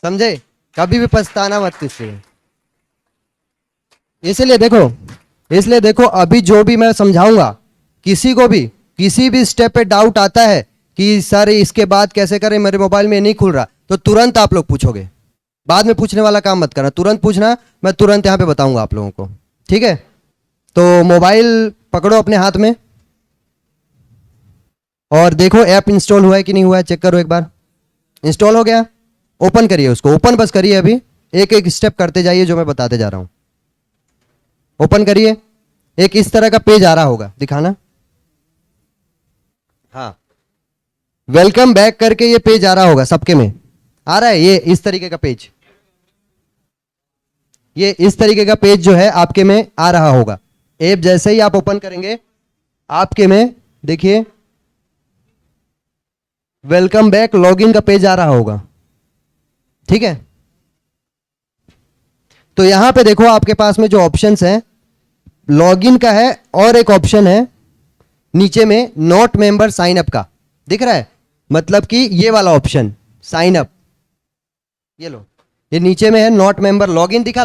समझे? कभी भी पछताना मत इसलिए। इसलिए देखो अभी जो भी मैं समझाऊंगा, किसी को भी किसी भी स्टेप पे डाउट आता है कि सर इसके बाद कैसे करें, मेरे मोबाइल में नहीं खुल रहा, तो तुरंत आप लोग पूछोगे। बाद में पूछने वाला काम मत करना, तुरंत पूछना, मैं तुरंत यहाँ पे बताऊंगा आप लोगों को। ठीक है? तो मोबाइल पकड़ो अपने हाथ में और देखो ऐप इंस्टॉल हुआ है कि नहीं हुआ है, चेक करो एक बार। इंस्टॉल हो गया? ओपन करिए उसको, ओपन बस करिए। अभी एक एक स्टेप करते जाइए जो मैं बताते जा रहा हूं। ओपन करिए, एक इस तरह का पेज आ रहा होगा, दिखाना। हाँ, वेलकम बैक करके ये पेज आ रहा होगा, सबके में आ रहा है ये इस तरीके का पेज। ये इस तरीके का पेज जो है आपके में आ रहा होगा। ऐप जैसे ही आप ओपन करेंगे आपके में देखिए वेलकम बैक लॉगिन का पेज आ रहा होगा। ठीक है? तो यहां पे देखो आपके पास में जो ऑप्शंस हैं, लॉगिन का है और एक ऑप्शन है नीचे में नॉट मेंबर साइन अप का, दिख रहा है? मतलब कि ये वाला ऑप्शन साइन अप, ये लो, ये नीचे में है नॉट मेंबर। लॉगिन दिखा?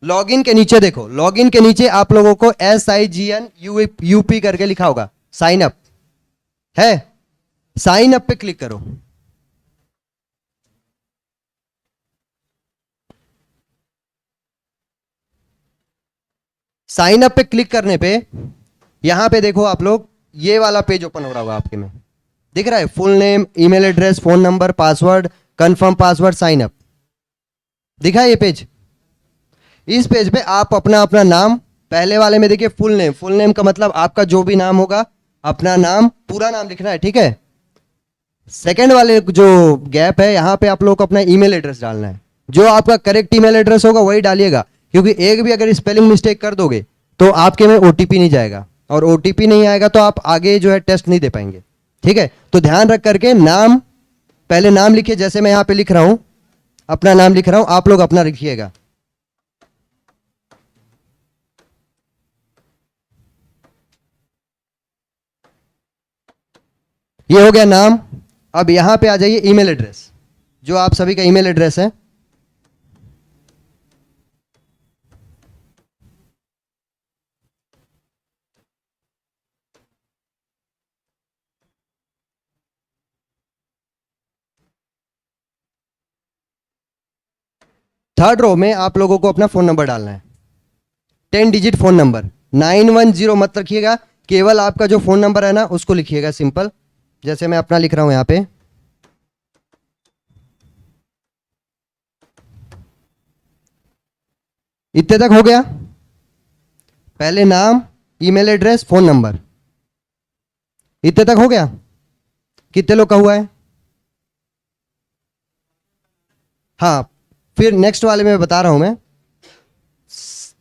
लॉगिन के नीचे देखो, लॉगिन के नीचे आप लोगों को SIGN UP करके लिखा होगा, साइन अप है। साइन अप पे क्लिक करो। साइन अप पे क्लिक करने पे यहां पे देखो आप लोग, ये वाला पेज ओपन हो रहा होगा आपके में, दिख रहा है? Full name, email address, phone number, password, confirm password, sign up, दिखा है ये पेज? इस पेज पे आप अपना अपना नाम, पहले वाले में देखिए फुल नेम, फुल नेम का मतलब आपका जो भी नाम होगा, अपना नाम, पूरा नाम लिखना है। ठीक है? सेकंड वाले जो गैप है, यहां पे आप लोग को अपना ईमेल एड्रेस डालना है। जो आपका करेक्ट ईमेल एड्रेस होगा वही डालिएगा, क्योंकि एक भी अगर स्पेलिंग मिस्टेक कर दोगे तो आपके में ओटीपी नहीं जाएगा, और ओटीपी नहीं आएगा तो आप आगे जो है टेस्ट नहीं दे पाएंगे। ठीक है, तो ध्यान रख करके नाम, पहले नाम लिखिए, जैसे मैं यहां पे लिख रहा हूं, अपना नाम लिख रहा हूं, आप लोग अपना लिखिएगा। ये हो गया नाम। अब यहां पे आ जाइए ईमेल एड्रेस, जो आप सभी का ईमेल एड्रेस है। थर्ड रो में आप लोगों को अपना फोन नंबर डालना है, 10 डिजिट फोन नंबर, 910 मत रखिएगा, केवल आपका जो फोन नंबर है ना उसको लिखिएगा सिंपल, जैसे मैं अपना लिख रहा हूं यहां पे। इतने तक हो गया, पहले नाम, ईमेल एड्रेस, फोन नंबर, इतने तक हो गया। कितने लोग का हुआ है? हाँ, फिर नेक्स्ट वाले में बता रहा हूं मैं,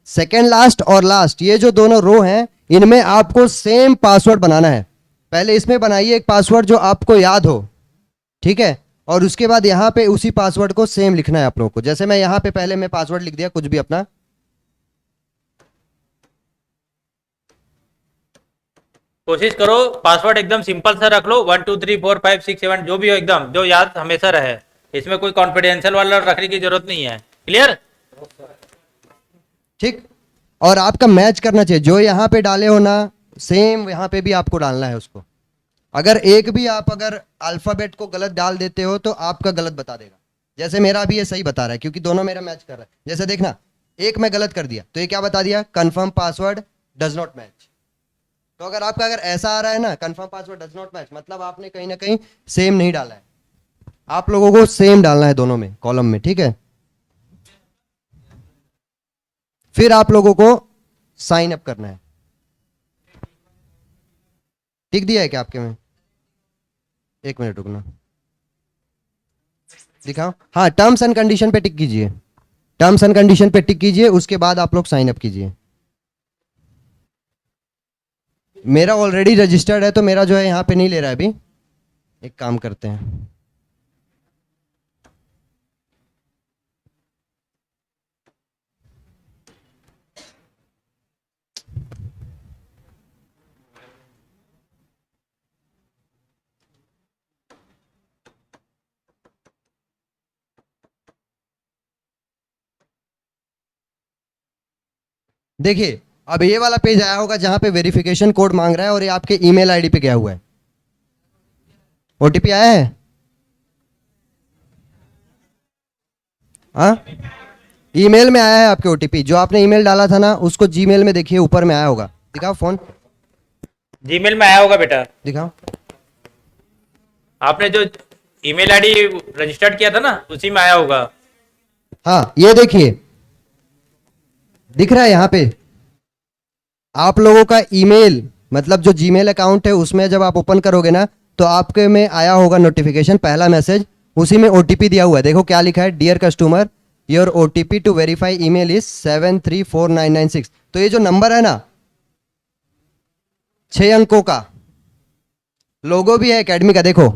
सेकेंड लास्ट और लास्ट, ये जो दोनों रो हैं इनमें आपको सेम पासवर्ड बनाना है। पहले इसमें बनाइए एक पासवर्ड जो आपको याद हो, ठीक है, और उसके बाद यहां पे उसी पासवर्ड को सेम लिखना है आप लोगों को। जैसे मैं यहां पे पहले मैं पासवर्ड लिख दिया कुछ भी अपना, कोशिश करो पासवर्ड एकदम सिंपल सा रख लो, 1 2 3 4 5 6 7 जो भी हो, एकदम जो याद हमेशा रहे। इसमें कोई कॉन्फिडेंशियल वाला रखने की जरूरत नहीं है। क्लियर? ठीक। और आपका मैच करना चाहिए, जो यहां पे डाले हो ना सेम यहां पे भी आपको डालना है उसको। अगर एक भी आप अगर अल्फाबेट को गलत डाल देते हो तो आपका गलत बता देगा। जैसे मेरा भी ये सही बता रहा है क्योंकि दोनों मेरा मैच कर रहा है। जैसे देखना, एक मैं गलत कर दिया तो ये क्या बता दिया, confirm password does not match. तो अगर आपका अगर ऐसा आ रहा है ना, confirm password does not match, मतलब आपने कहीं ना कहीं सेम नहीं डाला है। आप लोगों को सेम डालना है दोनों में, कॉलम में, ठीक है। फिर आप लोगों को साइन अप करना है। टिक दिया है क्या आपके में? एक मिनट रुकना, दिखाओ। हाँ, टर्म्स एंड कंडीशन पे टिक कीजिए, टर्म्स एंड कंडीशन पे टिक कीजिए, उसके बाद आप लोग साइन अप कीजिए। मेरा ऑलरेडी रजिस्टर्ड है तो मेरा जो है यहां पे नहीं ले रहा है अभी। एक काम करते हैं, देखिए अब ये वाला पेज आया होगा जहां पे वेरिफिकेशन कोड मांग रहा है और ये आपके ईमेल आईडी पे गया हुआ है। ओटीपी आया है? हाँ, ईमेल में आया है आपके ओटीपी, जो आपने ईमेल डाला था ना उसको जीमेल में देखिए, ऊपर में आया होगा। दिखाओ फोन, जीमेल में आया होगा बेटा। दिखाओ। आपने जो ईमेल आईडी रजिस्टर्ड किया था ना उसी में आया होगा। हाँ, ये देखिए दिख रहा है यहाँ पे आप लोगों का ईमेल, मतलब जो जीमेल अकाउंट है उसमें जब आप ओपन करोगे ना तो आपके में आया होगा नोटिफिकेशन, पहला मैसेज, उसी में ओटीपी दिया हुआ है। देखो क्या लिखा है, dear customer your OTP to verify email is 734996। तो ये जो नंबर है ना 6 अंकों का, लोगो भी है एकेडमी का, देखो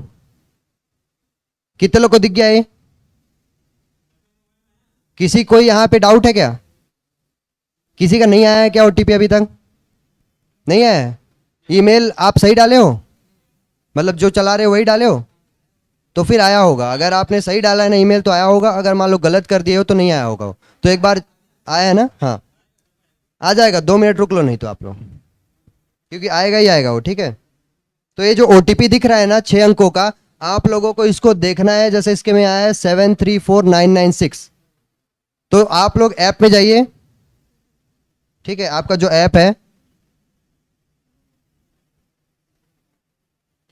कितने लोग को दिख गया ये? किसी कोई यहां पे डाउट है क्या? किसी का नहीं आया है क्या ओटीपी अभी तक? नहीं आया है? ईमेल आप सही डाले हो, मतलब जो चला रहे हो वही डाले हो, तो फिर आया होगा। अगर आपने सही डाला है ना ईमेल तो आया होगा, अगर मान लो गलत कर दिए हो तो नहीं आया होगा। तो एक बार आया है ना? हाँ, आ जाएगा, 2 मिनट रुक लो नहीं तो आप लोग, क्योंकि आएगा ही आएगा वो, ठीक है। तो ये जो ओटीपी दिख रहा है ना 6 अंकों का, आप लोगों को इसको देखना है। जैसे इसके में आया है 734996, तो आप लोग ऐप में जाइए, ठीक है, आपका जो ऐप है,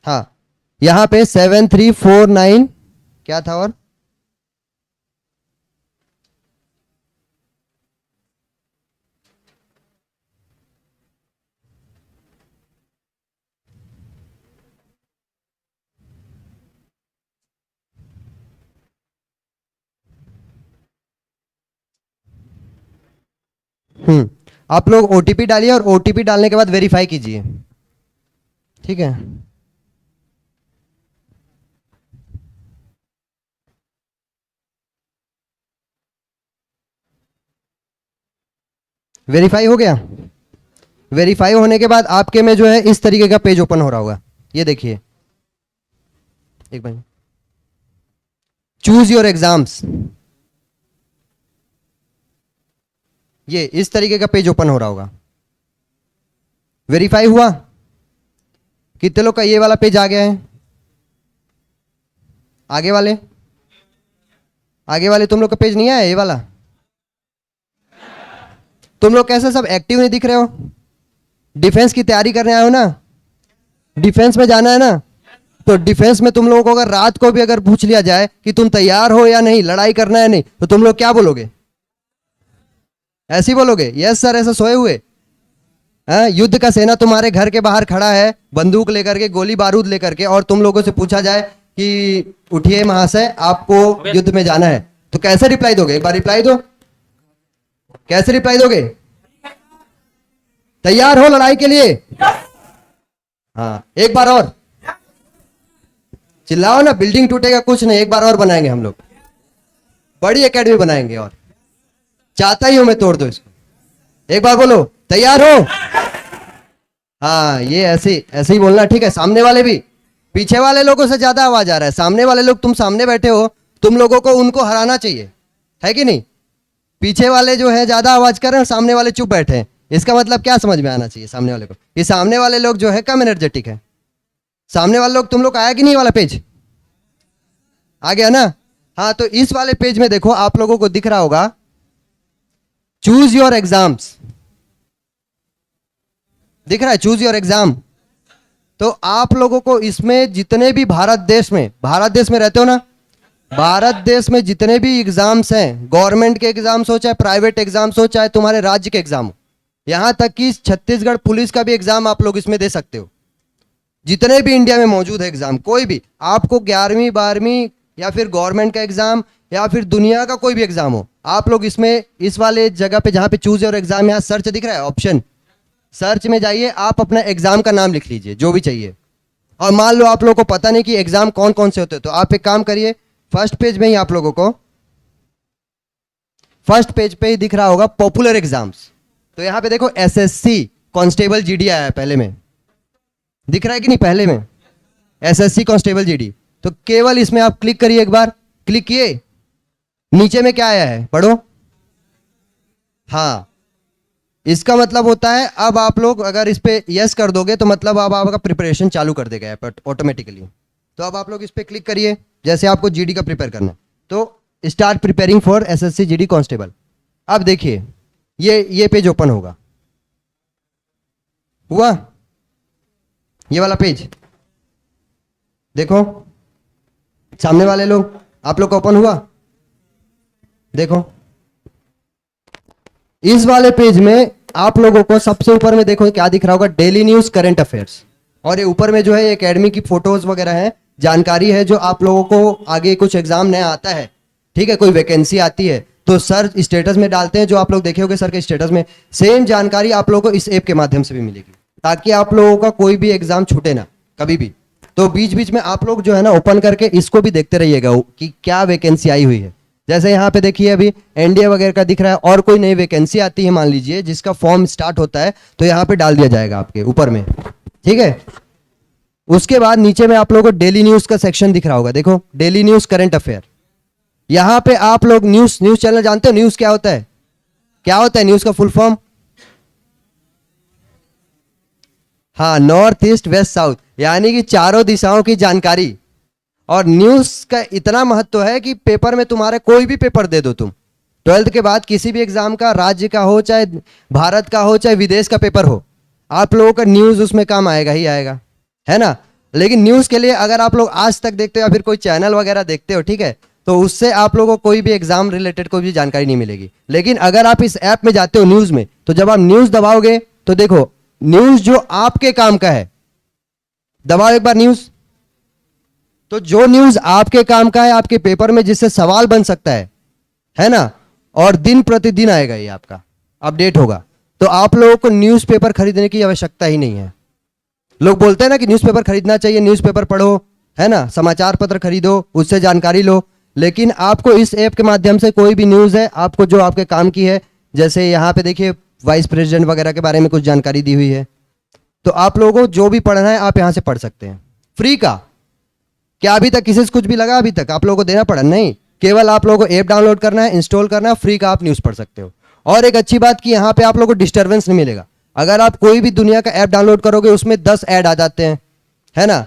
हाँ, यहां पे 7349 क्या था और आप लोग ओटीपी डालिए और ओटीपी डालने के बाद वेरीफाई कीजिए, ठीक है। वेरीफाई हो गया। वेरीफाई होने के बाद आपके में जो है इस तरीके का पेज ओपन हो रहा होगा, ये देखिए एक बार, चूज योर एग्जाम्स, ये इस तरीके का पेज ओपन हो रहा होगा। वेरीफाई हुआ? कितने लोग का ये वाला पेज आ गया है? आगे वाले, आगे वाले तुम लोग का पेज नहीं आया ये वाला? तुम लोग कैसे सब एक्टिव नहीं दिख रहे हो? डिफेंस की तैयारी करने आए हो ना, डिफेंस में जाना है ना, तो डिफेंस में तुम लोगों को अगर रात को भी अगर पूछ लिया जाए कि तुम तैयार हो या नहीं, लड़ाई करना है नहीं, तो तुम लोग क्या बोलोगे? ऐसे ही बोलोगे यस सर, ऐसा सोए हुए? युद्ध का सेना तुम्हारे घर के बाहर खड़ा है बंदूक लेकर के, गोली बारूद लेकर के, और तुम लोगों से पूछा जाए कि उठिए महाशय आपको युद्ध में जाना है, तो कैसे रिप्लाई दोगे? एक बार रिप्लाई दो, कैसे रिप्लाई दोगे? तैयार हो लड़ाई के लिए? हाँ, एक बार और चिल्लाओ ना, बिल्डिंग टूटेगा कुछ नहीं, एक बार और बनाएंगे हम लोग, बड़ी एकेडमी बनाएंगे, और चाहता ही हूं मैं तोड़ दो इसको। एक बार बोलो तैयार हो? हाँ, ये ऐसे ही बोलना, ठीक है। सामने वाले भी, पीछे वाले लोगों से ज्यादा आवाज आ रहा है, सामने वाले लोग, तुम सामने बैठे हो, तुम लोगों को उनको हराना चाहिए, है कि नहीं? पीछे वाले जो है ज्यादा आवाज कर रहे हैं, सामने वाले चुप बैठे हैं, इसका मतलब क्या समझ में आना चाहिए सामने वाले को? ये सामने वाले लोग जो है कम एनर्जेटिक है। सामने वाले लोग, तुम लोग आया कि नहीं वाला पेज? आ गया ना? हाँ, तो इस वाले पेज में देखो आप लोगों को दिख रहा होगा चूज योर एग्जाम्स, दिख रहा है चूज योर एग्जाम। तो आप लोगों को इसमें जितने भी भारत देश में रहते हो ना, भारत देश में जितने भी एग्जाम्स हैं, गवर्नमेंट के एग्जाम्स हो चाहे प्राइवेट एग्जाम्स हो चाहे तुम्हारे राज्य के एग्जाम हो, यहां तक कि छत्तीसगढ़ पुलिस का भी एग्जाम आप लोग इसमें दे सकते हो। जितने भी इंडिया में मौजूद है एग्जाम, कोई भी आपको 11वीं 12वीं या फिर गवर्नमेंट का एग्जाम या फिर दुनिया का कोई भी एग्जाम हो, आप लोग इसमें इस वाले जगह पे जहां पे चूज योर एग्जाम, यहां सर्च दिख रहा है ऑप्शन, सर्च में जाइए, आप अपना एग्जाम का नाम लिख लीजिए जो भी चाहिए। और मान लो आप लोगों को पता नहीं कि एग्जाम कौन कौन से होते हैं, तो आप एक काम करिए, फर्स्ट पेज में ही आप लोगों को, फर्स्ट पेज पे ही दिख रहा होगा पॉपुलर एग्जाम्स, तो यहां पे देखो एसएससी कांस्टेबल जीडी आया है पहले में, दिख रहा है कि नहीं? पहले में एसएससी कांस्टेबल जीडी, तो केवल इसमें आप क्लिक करिए, एक बार क्लिक किए, नीचे में क्या आया है पढ़ो। हाँ, इसका मतलब होता है अब आप लोग अगर इस पे यस कर दोगे तो मतलब अब आपका प्रिपरेशन चालू कर देगा ऐप ऑटोमेटिकली। तो अब आप लोग इस पे क्लिक करिए, जैसे आपको जीडी का प्रिपेयर करना है, तो start preparing for SSC GD constable. अब देखिए ये पेज ओपन होगा, हुआ ये वाला पेज, देखो सामने वाले लोग, आप लोग का ओपन हुआ, देखो इस वाले पेज में आप लोगों को सबसे ऊपर में देखो क्या दिख रहा होगा, डेली न्यूज करंट अफेयर्स, और ये ऊपर में जो है एकेडमी की फोटोज वगैरह है, जानकारी है जो आप लोगों को आगे कुछ एग्जाम नया आता है, ठीक है, कोई वैकेंसी आती है तो सर स्टेटस में डालते हैं, जो आप लोग देखे होंगे सर के स्टेटस में, सेम जानकारी आप लोगों को इस ऐप के माध्यम से भी मिलेगी, ताकि आप लोगों का कोई भी एग्जाम छूटे ना कभी भी। तो बीच बीच में आप लोग जो है ना ओपन करके इसको भी देखते रहिएगा कि क्या वैकेंसी आई हुई है। जैसे यहाँ पे देखिए अभी एनडीए वगैरह का दिख रहा है, और कोई नई वैकेंसी आती है मान लीजिए जिसका फॉर्म स्टार्ट होता है, तो यहाँ पे डाल दिया जाएगा आपके ऊपर में, ठीक है। उसके बाद नीचे में आप लोगों को डेली न्यूज का सेक्शन दिख रहा होगा, देखो डेली न्यूज करंट अफेयर, यहाँ पे आप लोग न्यूज चैनल जानते हो न्यूज क्या होता है? क्या होता है न्यूज का फुल फॉर्म? हाँ, नॉर्थ ईस्ट वेस्ट साउथ, यानी कि चारों दिशाओं की जानकारी। और न्यूज का इतना महत्व है कि पेपर में तुम्हारे कोई भी पेपर दे दो तुम 12th के बाद, किसी भी एग्जाम का, राज्य का हो चाहे भारत का हो चाहे विदेश का पेपर हो, आप लोगों का न्यूज उसमें काम आएगा ही आएगा, है ना। लेकिन न्यूज के लिए अगर आप लोग आज तक देखते हो या फिर कोई चैनल वगैरह देखते हो, ठीक है, तो उससे आप लोगों को कोई भी एग्जाम रिलेटेड कोई भी जानकारी नहीं मिलेगी। लेकिन अगर आप इस ऐप में जाते हो न्यूज में, तो जब आप न्यूज दबाओगे तो देखो न्यूज जो आपके काम का है, दबाओ एक बार न्यूज, तो जो न्यूज आपके काम का है, आपके पेपर में जिससे सवाल बन सकता है ना, और दिन प्रतिदिन आएगा ये आपका। अपडेट होगा। तो आप लोगों को न्यूज़पेपर खरीदने की आवश्यकता ही नहीं है। लोग बोलते हैं ना कि न्यूज़पेपर खरीदना चाहिए, न्यूज़पेपर पढ़ो, है ना, समाचार पत्र खरीदो, उससे जानकारी लो। लेकिन आपको इस ऐप के माध्यम से कोई भी न्यूज़ है, आपको जो आपके काम की है, जैसे यहाँ पे देखिए वाइस प्रेसिडेंट वगैरह के बारे में कुछ जानकारी दी हुई है, तो आप लोगों को जो भी पढ़ना है आप यहाँ से पढ़ सकते हैं फ्री का। क्या अभी तक किसी से कुछ भी लगा? अभी तक आप लोगों को देना पड़ा नहीं, केवल आप लोगों को ऐप डाउनलोड करना है, इंस्टॉल करना है, फ्री का आप न्यूज़ पढ़ सकते हो। और एक अच्छी बात कि यहाँ पे आप लोगों को डिस्टर्बेंस नहीं मिलेगा। अगर आप कोई भी दुनिया का ऐप डाउनलोड करोगे उसमें 10 ऐड आ जाते हैं, है ना,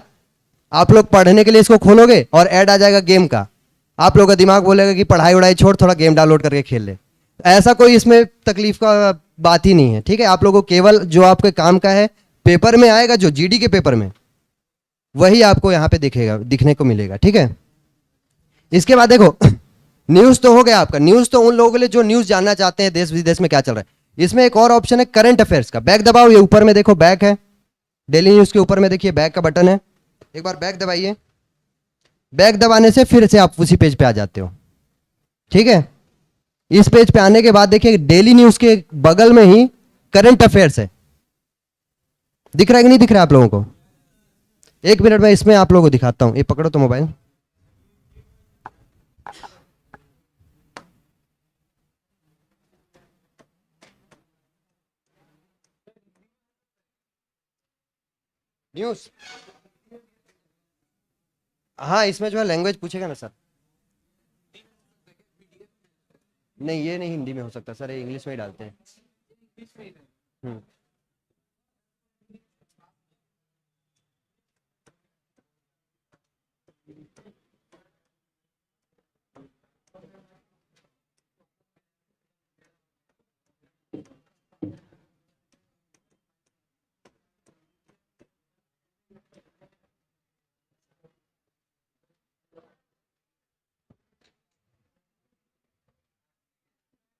आप लोग पढ़ने के लिए इसको खोलोगे और ऐड आ जाएगा गेम का, आप लोगों का दिमाग बोलेगा कि पढ़ाई उड़ाई छोड़, थोड़ा गेम डाउनलोड करके खेल ले। ऐसा कोई इसमें तकलीफ का बात ही नहीं है, ठीक है। आप लोगों को केवल जो आपके काम का है पेपर में आएगा, जो जीडी के पेपर में, वही आपको यहाँ पे दिखेगा, दिखने को मिलेगा, ठीक है। इसके बाद देखो न्यूज़ तो हो गया आपका। न्यूज़ तो उन लोगों के लिए जो न्यूज़ जानना चाहते हैं देश विदेश में क्या चल रहा है। इसमें एक और ऑप्शन है करंट अफेयर्स का। बैक दबाओ, ये ऊपर में देखो बैक है, डेली न्यूज़ के ऊपर में देखिए बैक का बटन है, एक बार बैक दबाइए। बैक दबाने से फिर से आप उसी पेज पे आ जाते हो, ठीक है। इस पेज पे आने के बाद देखिए डेली न्यूज़ के बगल में ही करंट अफेयर्स है। दिख रहा है कि नहीं दिख रहा है आप लोगों को? एक मिनट में इसमें आप लोगों को दिखाता हूं, ये पकड़ो तो मोबाइल। न्यूज़, हाँ इसमें जो है लैंग्वेज पूछेगा ना सर। नहीं ये नहीं हिंदी में हो सकता सर, ये इंग्लिश में ही डालते हैं। हम्म।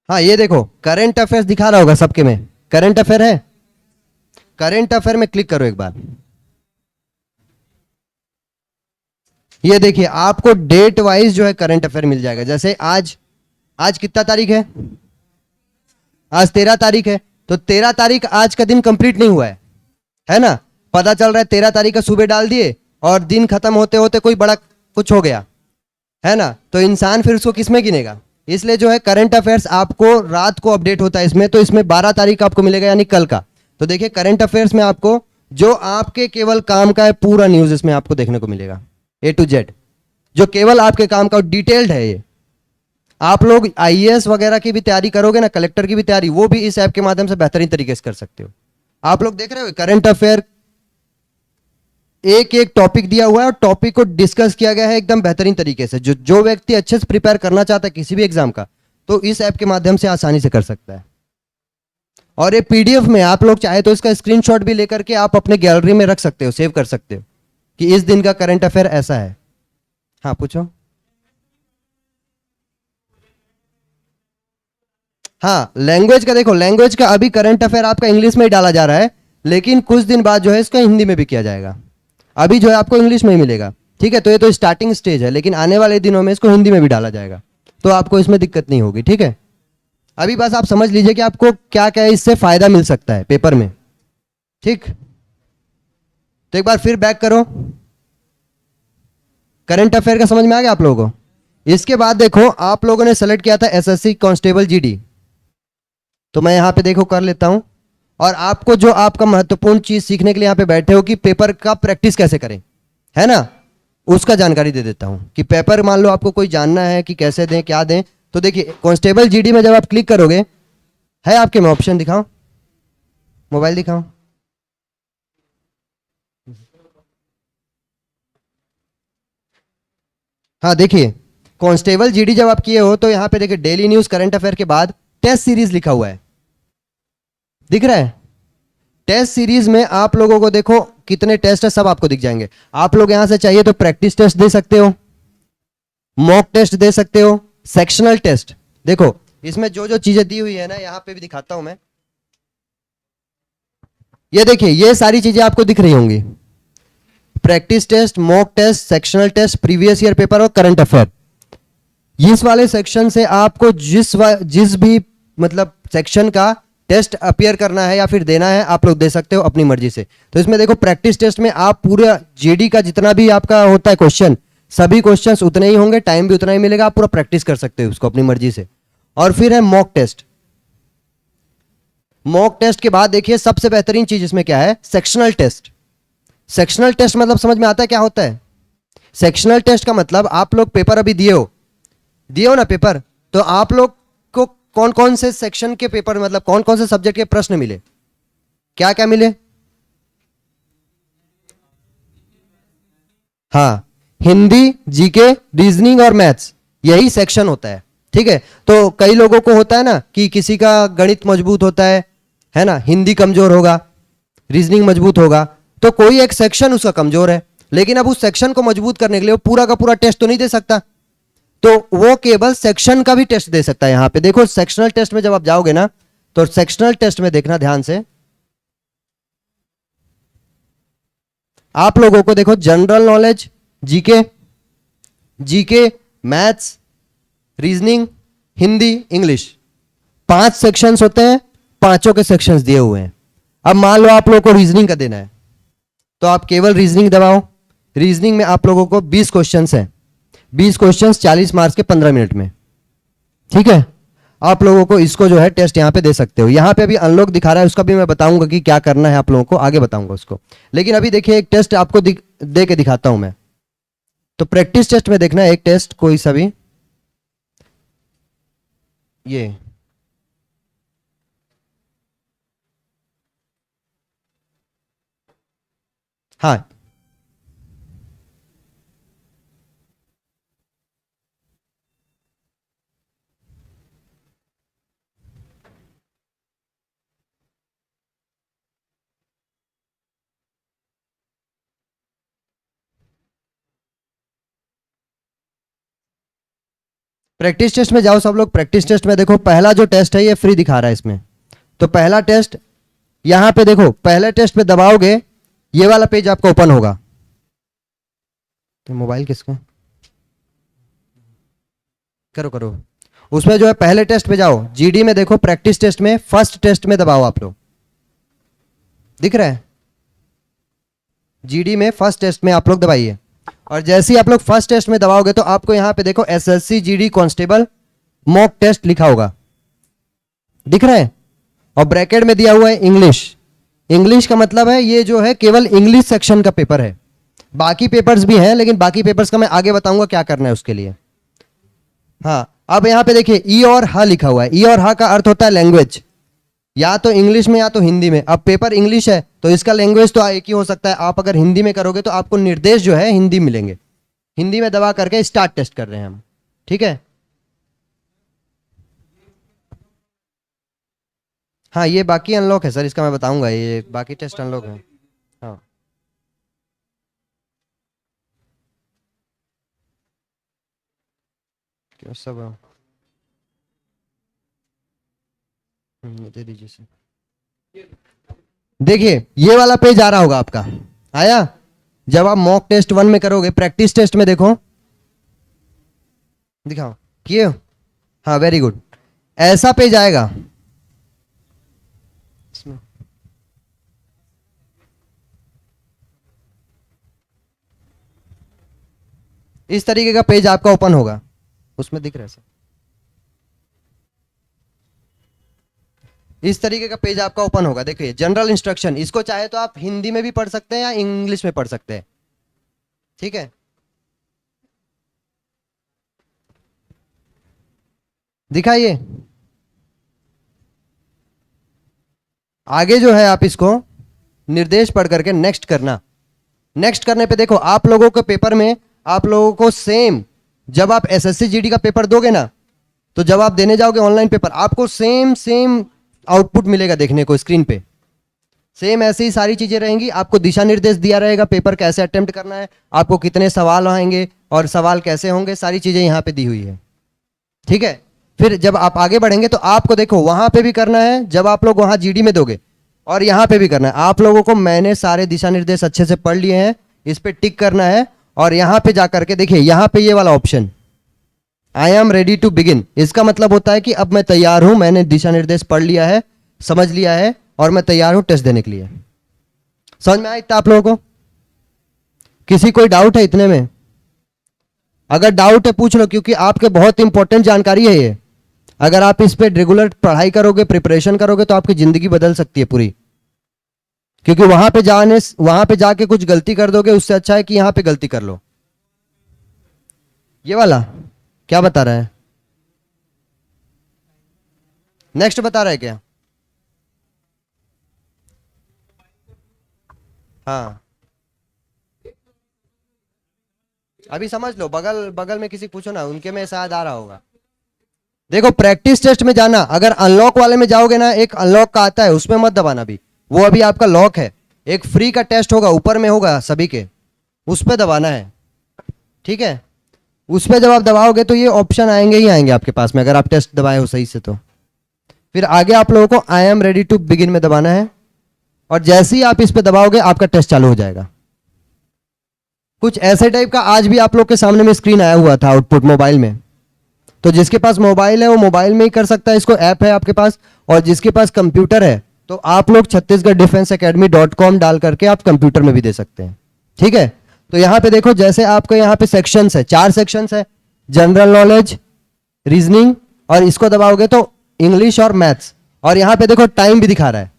हाँ ये देखो करंट अफेयर्स दिखा रहा होगा सबके में, करंट अफेयर है। करंट अफेयर में क्लिक करो एक बार। ये देखिए आपको डेट वाइज जो है करंट अफेयर मिल जाएगा। जैसे आज कितना तारीख है? आज 13 तारीख है, तो 13 तारीख आज का दिन कंप्लीट नहीं हुआ है ना। पता चल रहा है 13 तारीख का सुबह डाल दिए और दिन खत्म होते होते कोई बड़ा कुछ हो गया, है ना, तो इंसान फिर उसको किसमें गिनेगा। इसलिए जो है करंट अफेयर्स आपको रात को अपडेट होता है इसमें, तो इसमें 12 तारीख आपको मिलेगा यानी कल का। तो देखिए करंट अफेयर्स में आपको जो आपके केवल काम का है पूरा न्यूज़ इसमें आपको देखने को मिलेगा, A to Z, जो केवल आपके काम का डिटेल्ड है। ये आप लोग IAS वगैरह की भी तैयारी करोगे ना, कलेक्टर की भी तैयारी, वो भी इस ऐप के माध्यम से बेहतरीन तरीके से कर सकते हो। आप लोग देख रहे हो करंट अफेयर, एक एक टॉपिक दिया हुआ है और टॉपिक को डिस्कस किया गया है एकदम बेहतरीन तरीके से। जो व्यक्ति अच्छे से प्रिपेयर करना चाहता है किसी भी एग्जाम का, तो इस ऐप के माध्यम से आसानी से कर सकता है। और ये PDF में आप लोग चाहे तो इसका स्क्रीनशॉट भी लेकर के आप अपने गैलरी में रख सकते हो, सेव कर सकते हो कि इस दिन का करंट अफेयर ऐसा है। हाँ पूछो। हाँ लैंग्वेज का देखो, लैंग्वेज का अभी करंट अफेयर आपका इंग्लिश में ही डाला जा रहा है, लेकिन कुछ दिन बाद जो है इसका हिंदी में भी किया जाएगा। अभी जो है आपको इंग्लिश में ही मिलेगा, ठीक है। तो ये तो स्टार्टिंग स्टेज है, लेकिन आने वाले दिनों में इसको हिंदी में भी डाला जाएगा, तो आपको इसमें दिक्कत नहीं होगी, ठीक है। अभी बस आप समझ लीजिए कि आपको क्या क्या इससे फायदा मिल सकता है पेपर में, ठीक। तो एक बार फिर बैक करो। करंट अफेयर का समझ में आ गया आप लोगों को। इसके बाद देखो आप लोगों ने सेलेक्ट किया था SSC कांस्टेबल GD, तो मैं यहां पे देखो कर लेता हूं। और आपको जो आपका महत्वपूर्ण चीज सीखने के लिए यहां पे बैठे हो कि पेपर का प्रैक्टिस कैसे करें, है ना, उसका जानकारी दे देता हूं कि पेपर मान लो आपको कोई जानना है कि कैसे दें क्या दें। तो देखिए कांस्टेबल GD में जब आप क्लिक करोगे, है आपके में ऑप्शन, दिखाओ मोबाइल दिखाओ। हाँ देखिए कांस्टेबल GD जब आप किए हो तो यहां पे देखिए डेली न्यूज करंट अफेयर के बाद टेस्ट सीरीज लिखा हुआ है, दिख रहा है। टेस्ट सीरीज में आप लोगों को देखो कितने टेस्ट है, सब आपको दिख जाएंगे। आप लोग यहां से चाहिए तो प्रैक्टिस टेस्ट दे सकते हो, मॉक टेस्ट दे सकते हो, सेक्शनल टेस्ट। देखो इसमें जो जो चीजें दी हुई है ना, यहां पे भी दिखाता हूं मैं। ये देखिए ये सारी चीजें आपको दिख रही होंगी, practice test, mock test, sectional test, previous year paper और करंट अफेयर। इस वाले सेक्शन से आपको जिस भी मतलब सेक्शन का टेस्ट अपीयर करना है या फिर देना है, आप लोग दे सकते हो अपनी मर्जी से। तो इसमें देखो प्रैक्टिस टेस्ट में आप पूरा जीडी का जितना भी आपका होता है क्वेश्चन, सभी क्वेश्चंस उतने ही होंगे, टाइम भी उतना ही मिलेगा, आप पूरा प्रैक्टिस कर सकते हो उसको अपनी मर्जी से। और फिर है मॉक टेस्ट। मॉक टेस्ट के बाद देखिए सबसे बेहतरीन चीज इसमें क्या है, सेक्शनल टेस्ट। सेक्शनल टेस्ट मतलब समझ में आता है क्या होता है? सेक्शनल टेस्ट का मतलब आप लोग पेपर अभी दिए हो ना पेपर, तो आप लोग को कौन कौन से सेक्शन के पेपर, मतलब कौन कौन से सब्जेक्ट के प्रश्न मिले, क्या क्या मिले? हाँ, हिंदी, जीके, रीजनिंग और मैथ्स, यही सेक्शन होता है। ठीक है, तो कई लोगों को होता है ना कि किसी का गणित मजबूत होता है ना, हिंदी कमजोर होगा, रीजनिंग मजबूत होगा, तो कोई एक सेक्शन उसका कमजोर है, लेकिन अब उस सेक्शन को मजबूत करने के लिए वो पूरा का पूरा टेस्ट तो नहीं दे सकता, तो वो केवल सेक्शन का भी टेस्ट दे सकता है। यहां पे देखो सेक्शनल टेस्ट में जब आप जाओगे ना, तो सेक्शनल टेस्ट में देखना ध्यान से, आप लोगों को देखो general knowledge, GK, maths, reasoning, Hindi, English, 5 sections होते हैं, पांचों के सेक्शंस दिए हुए हैं। अब मान लो आप लोगों को रीजनिंग का देना है, तो आप केवल रीजनिंग दबाओ। रीजनिंग में आप लोगों को 20 क्वेश्चंस हैं, 20 क्वेश्चंस 40 मार्क्स के 15 मिनट में। ठीक है, आप लोगों को इसको जो है टेस्ट यहां पे दे सकते हो। यहां पे अभी अनलॉक दिखा रहा है, उसका भी मैं बताऊंगा कि क्या करना है आप लोगों को, आगे बताऊंगा उसको। लेकिन अभी देखिए एक टेस्ट आपको दे के दिखाता हूं मैं। तो प्रैक्टिस टेस्ट में देखना एक टेस्ट कोई सा भी, ये हाँ, प्रैक्टिस टेस्ट में जाओ सब लोग। प्रैक्टिस टेस्ट में देखो पहला जो टेस्ट है ये फ्री दिखा रहा है इसमें। तो पहला टेस्ट यहां पे देखो, पहले टेस्ट पे दबाओगे ये वाला पेज आपका ओपन होगा। तो मोबाइल किसका, करो उसमें जो है पहले टेस्ट पे जाओ, जीडी में देखो, प्रैक्टिस टेस्ट में फर्स्ट टेस्ट में दबाओ आप लोग, दिख रहा है? जीडी में फर्स्ट टेस्ट में आप लोग दबाइए, और जैसे ही आप लोग फर्स्ट टेस्ट में दबाओगे तो आपको यहां पे देखो SSC GD constable mock test लिखा होगा, दिख रहा है? और ब्रैकेट में दिया हुआ है इंग्लिश। इंग्लिश का मतलब है ये जो है केवल इंग्लिश सेक्शन का पेपर है, बाकी पेपर्स भी हैं, लेकिन बाकी पेपर्स का मैं आगे बताऊंगा क्या करना है उसके लिए। हाँ, अब यहां पे देखिए ई और हा लिखा हुआ है। ई और हा का अर्थ होता है लैंग्वेज, या तो इंग्लिश में या तो हिंदी में। अब पेपर इंग्लिश है तो इसका लैंग्वेज तो एक ही हो सकता है। आप अगर हिंदी में करोगे तो आपको निर्देश जो है हिंदी मिलेंगे। हिंदी में दबा करके स्टार्ट टेस्ट कर रहे हैं हम, ठीक है? हाँ, ये बाकी अनलॉक है सर, इसका मैं बताऊंगा, ये बाकी टेस्ट अनलॉक है। हाँ, क्या सब दे दीजिए सर। देखिए ये वाला पेज आ रहा होगा आपका, आया? जब आप मॉक टेस्ट 1 में करोगे, प्रैक्टिस टेस्ट में देखो, दिखाओ किए हो? हाँ, वेरी गुड, ऐसा पेज आएगा। इस तरीके का पेज आपका ओपन होगा, उसमें दिख रहा है सर, इस तरीके का पेज आपका ओपन होगा। देखिए जनरल इंस्ट्रक्शन, इसको चाहे तो आप हिंदी में भी पढ़ सकते हैं या इंग्लिश में पढ़ सकते हैं, ठीक है? दिखाइए आगे जो है, आप इसको निर्देश पढ़ करके नेक्स्ट करना। नेक्स्ट करने पे देखो आप लोगों के पेपर में आप लोगों को सेम, जब आप एसएससी जीडी का पेपर दोगे ना, तो जब आप देने जाओगे ऑनलाइन पेपर, आपको सेम आउटपुट मिलेगा देखने को स्क्रीन पे। सेम ऐसे ही सारी चीजें रहेंगी, आपको दिशा निर्देश दिया रहेगा, पेपर कैसे अटेम्प्ट करना है, आपको कितने सवाल आएंगे और सवाल कैसे होंगे, सारी चीजें यहाँ पे दी हुई है, ठीक है? फिर जब आप आगे बढ़ेंगे तो आपको देखो वहां पे भी करना है, जब आप लोग वहां जीडी में दोगे, और यहाँ पे भी करना है। आप लोगों को मैंने सारे दिशा निर्देश अच्छे से पढ़ लिए हैं, इस पे टिक करना है, और यहाँ पे जाकर के देखिए यहाँ पे ये वाला option, I am ready to begin, इसका मतलब होता है कि अब मैं तैयार हूं, मैंने दिशा निर्देश पढ़ लिया है, समझ लिया है और मैं तैयार हूं टेस्ट देने के लिए। समझ में आया इतना आप लोगों को? किसी कोई डाउट है इतने में? अगर डाउट है पूछ लो, क्योंकि आपके बहुत इंपॉर्टेंट जानकारी है ये। अगर आप इस पे रेगुलर पढ़ाई करोगे, प्रिपरेशन करोगे तो आपकी जिंदगी बदल सकती है पूरी। क्योंकि वहां पे जाके कुछ गलती कर दोगे, उससे अच्छा है कि यहां पे गलती कर लो। ये वाला क्या बता रहा है? नेक्स्ट बता रहा है क्या? हाँ अभी समझ लो, बगल बगल में किसी पूछो ना, उनके में शायद आ रहा होगा। देखो प्रैक्टिस टेस्ट में जाना, अगर अनलॉक वाले में जाओगे ना, एक अनलॉक का आता है उसमें मत दबाना भी, वो अभी आपका लॉक है। एक फ्री का टेस्ट होगा, ऊपर में होगा सभी के, उस पर दबाना है, ठीक है? उस पर जब आप दबाओगे तो ये ऑप्शन आएंगे ही आएंगे आपके पास में, अगर आप टेस्ट दबाए हो सही से तो। फिर आगे आप लोगों को I am ready to begin में दबाना है, और जैसे ही आप इस पे दबाओगे आपका टेस्ट चालू हो जाएगा। कुछ ऐसे टाइप का आज भी आप लोग के सामने में स्क्रीन आया हुआ था आउटपुट मोबाइल में। तो जिसके पास मोबाइल है वो मोबाइल में ही कर सकता है, इसको ऐप है आपके पास। और जिसके पास कंप्यूटर है तो आप लोग छत्तीसगढ़ डिफेंस academy.com डाल करके आप कंप्यूटर में भी दे सकते हैं, ठीक है? तो यहाँ पे देखो, जैसे आपको यहाँ पे सेक्शंस है, 4 सेक्शंस है, जनरल नॉलेज, रीजनिंग, और इसको दबाओगे तो इंग्लिश और मैथ्स। और यहाँ पे देखो टाइम भी दिखा रहा है,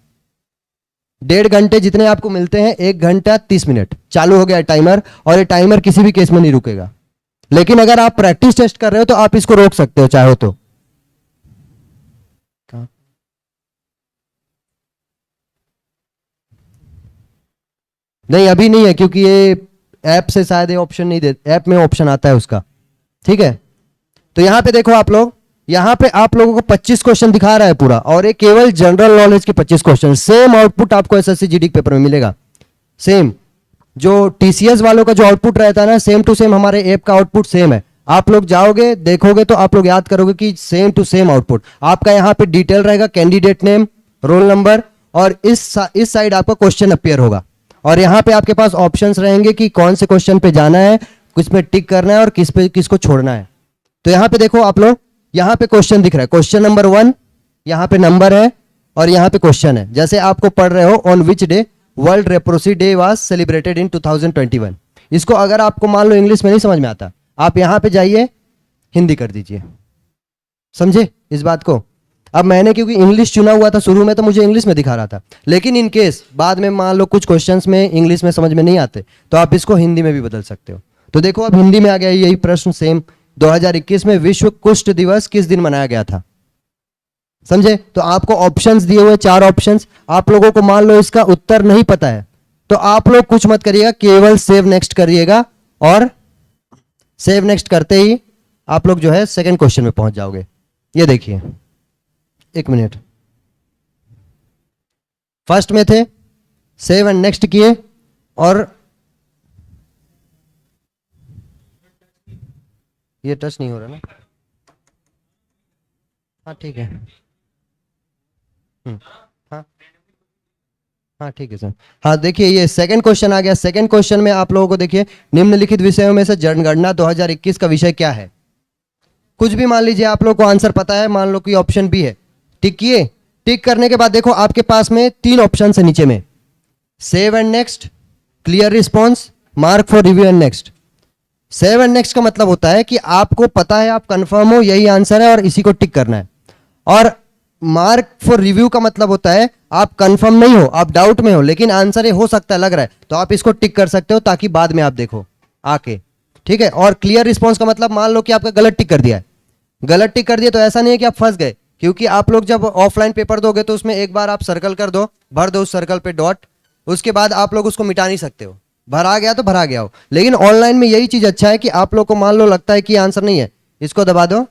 1.5 घंटे जितने आपको मिलते हैं, 1 घंटा 30 मिनट चालू हो गया टाइमर। और ये टाइमर किसी भी केस में नहीं रुकेगा, लेकिन अगर आप प्रैक्टिस टेस्ट कर रहे हो तो आप इसको रोक सकते हो चाहो तो। नहीं अभी नहीं है, क्योंकि ये ऐप से शायद ये ऑप्शन नहीं दे, ऐप में ऑप्शन आता है उसका, ठीक है? तो यहां पे देखो आप लोग, यहां पे आप लोगों को 25 क्वेश्चन दिखा रहा है पूरा, और ये केवल जनरल नॉलेज के 25 क्वेश्चन। सेम आउटपुट आपको एसएससी जीडी पेपर में मिलेगा, सेम जो टीसीएस वालों का जो आउटपुट रहता है ना, सेम टू सेम हमारे ऐप का आउटपुट सेम है। आप लोग जाओगे देखोगे तो आप लोग याद करोगे कि सेम टू सेम आउटपुट आपका। यहाँ पे डिटेल रहेगा, कैंडिडेट नेम, रोल नंबर, और इस साइड आपका क्वेश्चन अपीयर होगा। और यहाँ पे आपके पास ऑप्शंस रहेंगे कि कौन से क्वेश्चन पे जाना है, किस पे टिक करना है और किसको छोड़ना है। तो यहाँ पे देखो आप लोग, यहाँ पे क्वेश्चन दिख रहा है, क्वेश्चन नंबर 1, यहाँ पे नंबर है और यहाँ पे क्वेश्चन है। जैसे आपको पढ़ रहे हो, on which day world leprosy day was celebrated in 2021। इसको अगर आपको मान लो इंग्लिश में नहीं समझ में आता, आप यहाँ पे जाइए हिंदी कर दीजिए। समझे इस बात को? अब मैंने क्योंकि इंग्लिश चुना हुआ था शुरू में, तो मुझे इंग्लिश में दिखा रहा था, लेकिन इन केस बाद में मान लो कुछ क्वेश्चंस में इंग्लिश में समझ में नहीं आते तो आप इसको हिंदी में भी बदल सकते हो। तो देखो अब हिंदी में आ गया यही प्रश्न सेम, 2021 में विश्व कुष्ठ दिवस किस दिन मनाया गया था? समझे? तो आपको ऑप्शंस दिए हुए 4 ऑप्शंस। आप लोगों को मान लो इसका उत्तर नहीं पता है तो आप लोग कुछ मत करिएगा, केवल सेव नेक्स्ट करिएगा, और सेव नेक्स्ट करते ही आप लोग जो है सेकंड क्वेश्चन में पहुंच जाओगे। ये देखिए, 1 मिनट, फर्स्ट में थे, सेव एंड नेक्स्ट किए, और ये टच नहीं हो रहा ना? हाँ ठीक है, हाँ हाँ ठीक है सर। हाँ देखिए, ये सेकंड क्वेश्चन आ गया। सेकंड क्वेश्चन में आप लोगों को देखिए, निम्नलिखित विषयों में से जनगणना 2021 का विषय क्या है? कुछ भी मान लीजिए, आप लोग को आंसर पता है, मान लो कि ऑप्शन बी है, टिक किए। टिक करने के बाद देखो आपके पास में 3 ऑप्शन है नीचे में, save and next, clear response, mark for review and next. Save and next का मतलब होता है कि आपको पता है, आप कंफर्म हो यही आंसर है और इसी को टिक करना है। और मार्क फॉर रिव्यू का मतलब होता है आप कंफर्म नहीं हो, आप डाउट में हो, लेकिन आंसर ये हो सकता है, लग रहा है, तो आप इसको टिक कर सकते हो ताकि बाद में आप देखो आके, ठीक है? और क्लियर रिस्पॉन्स का मतलब, मान लो कि आपका गलत टिक कर दिया है, गलत टिक कर दिया तो ऐसा नहीं है कि आप फंस गए, क्योंकि आप लोग जब ऑफलाइन पेपर दोगे तो उसमें एक बार आप सर्कल कर दो, भर दो उस सर्कल पे डॉट, उसके बाद आप लोग उसको मिटा नहीं सकते हो, भरा गया तो भरा गया हो। लेकिन ऑनलाइन में यही चीज अच्छा है कि आप लोग को मान लो लगता है कि आंसर नहीं है, इसको दबा दो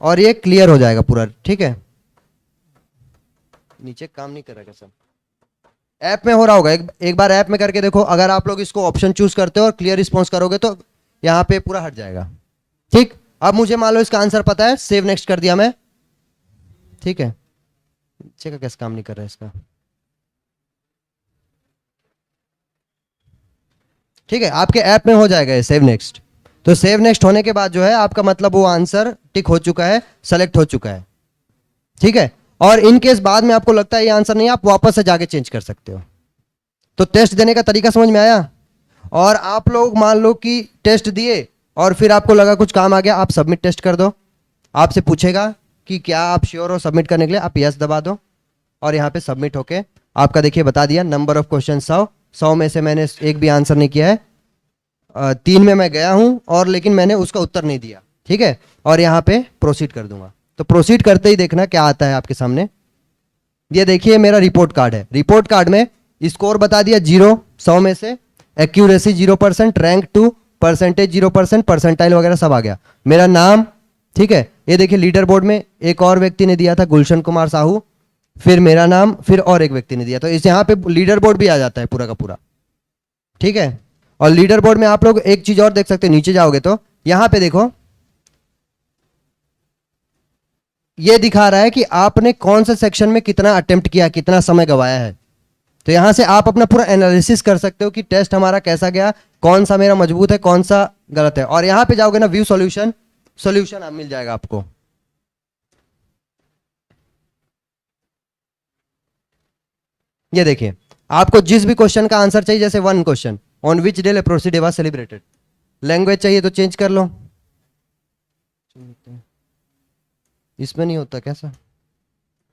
और ये क्लियर हो जाएगा पूरा, ठीक है? नीचे काम नहीं कर रहा सब, ऐप में हो रहा होगा, एक बार ऐप में करके देखो। अगर आप लोग इसको ऑप्शन चूज करते हो और क्लियर रिस्पॉन्स करोगे तो यहाँ पे पूरा हट जाएगा, ठीक? अब मुझे मान लो इसका आंसर पता है, सेव नेक्स्ट कर दिया मैं, ठीक है? नीचे का कैसे काम नहीं कर रहा है इसका, ठीक है? आपके ऐप में हो जाएगा ये सेव नेक्स्ट। तो सेव नेक्स्ट होने के बाद जो है आपका मतलब वो आंसर टिक हो चुका है, सेलेक्ट हो चुका है, ठीक है? और इन केस बाद में आपको लगता है ये आंसर नहीं है, आप वापस से जाके चेंज कर सकते हो। तो टेस्ट देने का तरीका समझ में आया। और आप लोग मान लो कि टेस्ट दिए और फिर आपको लगा कुछ काम आ गया, आप सबमिट टेस्ट कर दो। आपसे पूछेगा कि क्या आप श्योर हो सबमिट करने के लिए, आप यस दबा दो और यहाँ पे सबमिट होके आपका देखिए बता दिया नंबर ऑफ क्वेश्चन 100 में से मैंने एक भी आंसर नहीं किया है, 3 में मैं गया हूं और लेकिन मैंने उसका उत्तर नहीं दिया, ठीक है। और यहाँ पे प्रोसीड कर दूंगा। तो प्रोसीड करते ही देखना क्या आता है आपके सामने। ये देखिए मेरा रिपोर्ट कार्ड है। रिपोर्ट कार्ड में स्कोर बता दिया 0 100 में से, एक्यूरेसी 0%, रैंक 2, परसेंटेज 0%, परसेंटाइल वगैरह सब आ गया। मेरा नाम, ठीक है। ये देखिए लीडर बोर्ड में एक और व्यक्ति ने दिया था, गुलशन कुमार साहू, फिर मेरा नाम, फिर और एक व्यक्ति ने दिया। तो इस यहाँ पे लीडर बोर्ड भी आ जाता है पूरा का पूरा, ठीक है। और लीडर बोर्ड में आप लोग एक चीज और देख सकते हैं, नीचे जाओगे तो यहां पे देखो ये दिखा रहा है कि आपने कौन से सेक्शन में कितना अटेम्प्ट किया, कितना समय गवाया है। तो यहां से आप अपना पूरा एनालिसिस कर सकते हो कि टेस्ट हमारा कैसा गया, कौन सा मेरा मजबूत है, कौन सा गलत है। और यहां पे जाओगे ना व्यू सॉल्यूशन, सॉल्यूशन मिल जाएगा आपको। ये देखिए आपको जिस भी क्वेश्चन का आंसर चाहिए, जैसे 1 question, on which day leprosy day was celebrated, language चाहिए तो चेंज कर लो। इसमें नहीं होता कैसा,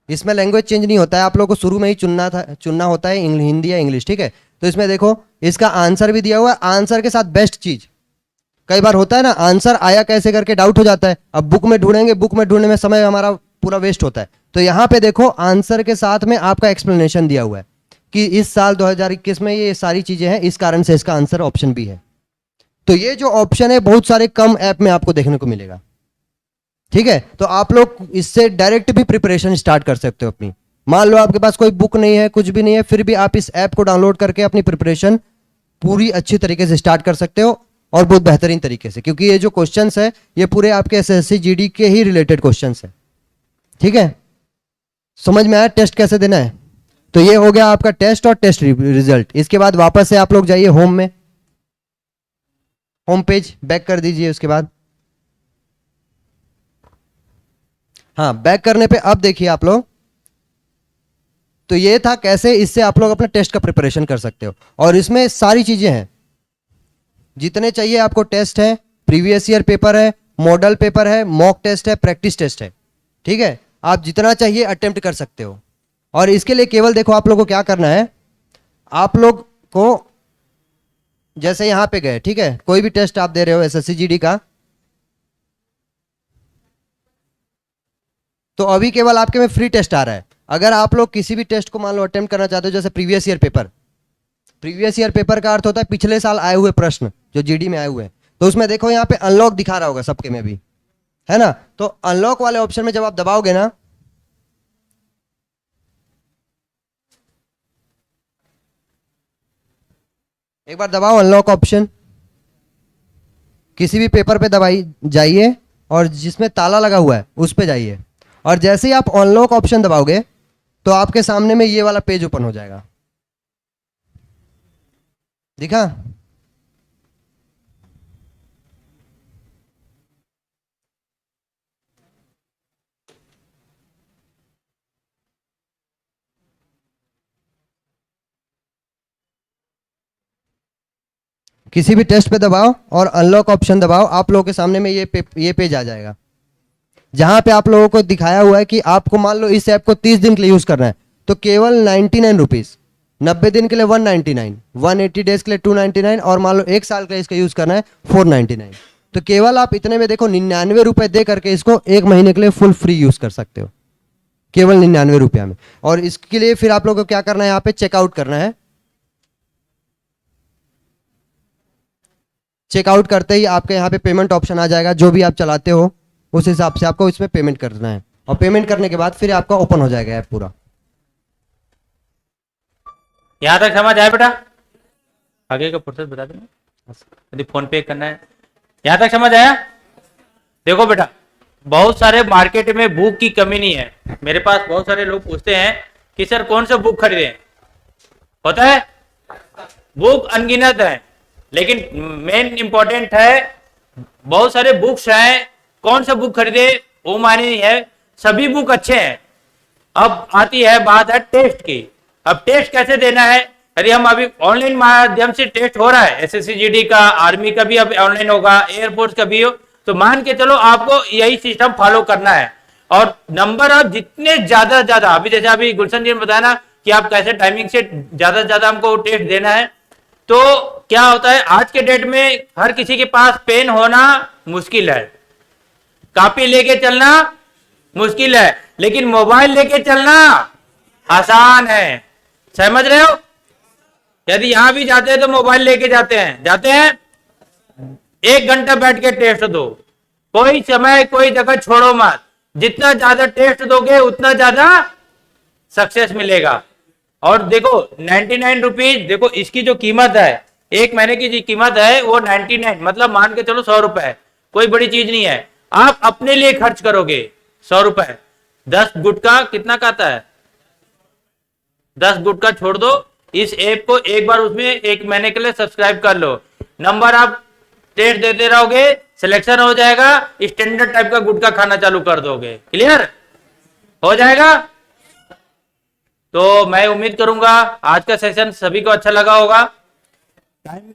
इसमें लैंग्वेज चेंज नहीं होता है, आप लोगों को शुरू में ही चुनना होता है हिंदी या इंग्लिश, ठीक है। तो इसमें देखो इसका आंसर भी दिया हुआ है, आंसर के साथ बेस्ट चीज, कई बार होता है ना आंसर आया कैसे करके डाउट हो जाता है, अब बुक में ढूंढेंगे, बुक में ढूंढने में समय हमारा पूरा वेस्ट होता है। तो यहां पे देखो आंसर के साथ में आपका एक्सप्लेनेशन दिया हुआ है कि इस साल 2021 में ये सारी चीजें हैं, इस कारण से इसका आंसर ऑप्शन बी है। तो ये जो ऑप्शन है बहुत सारे कम ऐप में आपको देखने को मिलेगा, ठीक है। तो आप लोग इससे डायरेक्ट भी प्रिपरेशन स्टार्ट कर सकते हो अपनी। मान लो आपके पास कोई बुक नहीं है, कुछ भी नहीं है, फिर भी आप इस ऐप को डाउनलोड करके अपनी प्रिपरेशन पूरी अच्छी तरीके से स्टार्ट कर सकते हो और बहुत बेहतरीन तरीके से, क्योंकि ये जो क्वेश्चंस है ये पूरे आपके एसएससी जीडी के ही रिलेटेड क्वेश्चंस है, ठीक है। समझ में आया टेस्ट कैसे देना है। तो ये हो गया आपका टेस्ट और टेस्ट रिजल्ट। इसके बाद वापस से आप लोग जाइए होम में, होम पेज बैक कर दीजिए। उसके बाद हाँ बैक करने पे अब देखिए आप लोग, तो ये था कैसे इससे आप लोग अपना टेस्ट का प्रिपरेशन कर सकते हो। और इसमें सारी चीजें हैं, जितने चाहिए आपको टेस्ट है, प्रीवियस ईयर पेपर है, मॉडल पेपर है, मॉक टेस्ट है, प्रैक्टिस टेस्ट है, ठीक है। आप जितना चाहिए अटेम्प्ट कर सकते हो। और इसके लिए केवल देखो आप लोगों को क्या करना है, आप लोग को जैसे यहां पे गए, ठीक है, कोई भी टेस्ट आप दे रहे हो एसएससी जीडी का, तो अभी केवल आपके में फ्री टेस्ट आ रहा है। अगर आप लोग किसी भी टेस्ट को मान लो अटेम्प्ट करना चाहते हो, जैसे previous year paper, previous year paper का अर्थ होता है पिछले साल आए हुए प्रश्न जो जीडी में आए हुए हैं। तो उसमें देखो यहाँ पे अनलॉक दिखा रहा होगा सबके में भी, है ना। तो अनलॉक वाले ऑप्शन में जब आप दबाओगे ना, एक बार दबाओ अनलॉक ऑप्शन, किसी भी पेपर पे दबाई जाइए और जिसमें ताला लगा हुआ है उस पे जाइए, और जैसे ही आप अनलॉक ऑप्शन दबाओगे तो आपके सामने में ये वाला पेज ओपन हो जाएगा। दिखा, किसी भी टेस्ट पे दबाओ और अनलॉक ऑप्शन दबाओ, आप लोगों के सामने में ये पेज आ जाएगा, जहां पे आप लोगों को दिखाया हुआ है कि आपको मान लो इस ऐप को 30 दिन के लिए यूज करना है तो केवल 99 रुपीज, 90 दिन के लिए 199, 180 डेज के लिए 299, और मान लो 1 साल के लिए इसका यूज करना है 499। तो केवल आप इतने में देखो 99 रुपए दे करके इसको 1 महीने के लिए फुल फ्री यूज कर सकते हो, केवल 99 रुपया में। और इसके लिए फिर आप लोगों को क्या करना है, यहाँ पे चेकआउट करना है। चेकआउट करते ही आपके यहाँ पे पेमेंट ऑप्शन आ जाएगा, जो भी आप चलाते हो उस हिसाब से आपको इसमें पेमेंट करना है, और पेमेंट करने के बाद फिर आपका ओपन हो जाएगा ऐप पूरा। यहां तक समझ आया बेटा? आगे का प्रोसेस बता देना, यदि फोन पे करना है। यहां तक समझ आया? देखो बेटा, बहुत सारे मार्केट में बुक की कमी नहीं है। मेरे पास बहुत सारे लोग पूछते हैं कि सर कौन सा बुक खरीदें, होता है बुक अनगिनत है, लेकिन मेन इंपॉर्टेंट है बहुत सारे बुक्स हैं, कौन सा बुक खरीदे वो मायने नहीं है, सभी बुक अच्छे हैं। अब आती है बात है टेस्ट की। अब टेस्ट कैसे देना है? यदि हम अभी ऑनलाइन माध्यम से टेस्ट हो रहा है, एसएससी जीडी का, आर्मी का भी अब ऑनलाइन होगा, एयरफोर्स का भी हो, तो मान के चलो आपको यही सिस्टम फॉलो करना है। और नंबर आप जितने ज्यादा ज्यादा, अभी जैसे अभी गुलशन जी ने बताया ना कि आप कैसे टाइमिंग से ज्यादा ज्यादा हमको टेस्ट देना है, तो क्या होता है आज के डेट में हर किसी के पास पेन होना मुश्किल है, कॉपी लेके चलना मुश्किल है, लेकिन मोबाइल लेके चलना आसान है। समझ रहे हो? यदि यहां भी जाते हैं तो मोबाइल लेके जाते हैं 1 घंटा बैठ के टेस्ट दो, कोई समय कोई जगह छोड़ो मत। जितना ज्यादा टेस्ट दोगे उतना ज्यादा सक्सेस मिलेगा। और देखो 99 रुपीज, देखो इसकी जो कीमत है, 1 महीने की जो कीमत है वो 99, मतलब मान के चलो 100 रुपए, कोई बड़ी चीज नहीं है। आप अपने लिए खर्च करोगे 100 रुपए, 10 गुटखा कितना का आता है? 10 गुटखा छोड़ दो, इस ऐप को एक बार उसमें 1 महीने के लिए सब्सक्राइब कर लो, नंबर आप टेस्ट देते रहोगे, सिलेक्शन हो जाएगा, स्टैंडर्ड टाइप का गुटखा खाना चालू कर दोगे। क्लियर हो जाएगा? तो मैं उम्मीद करूंगा आज का सेशन सभी को अच्छा लगा होगा। टाइम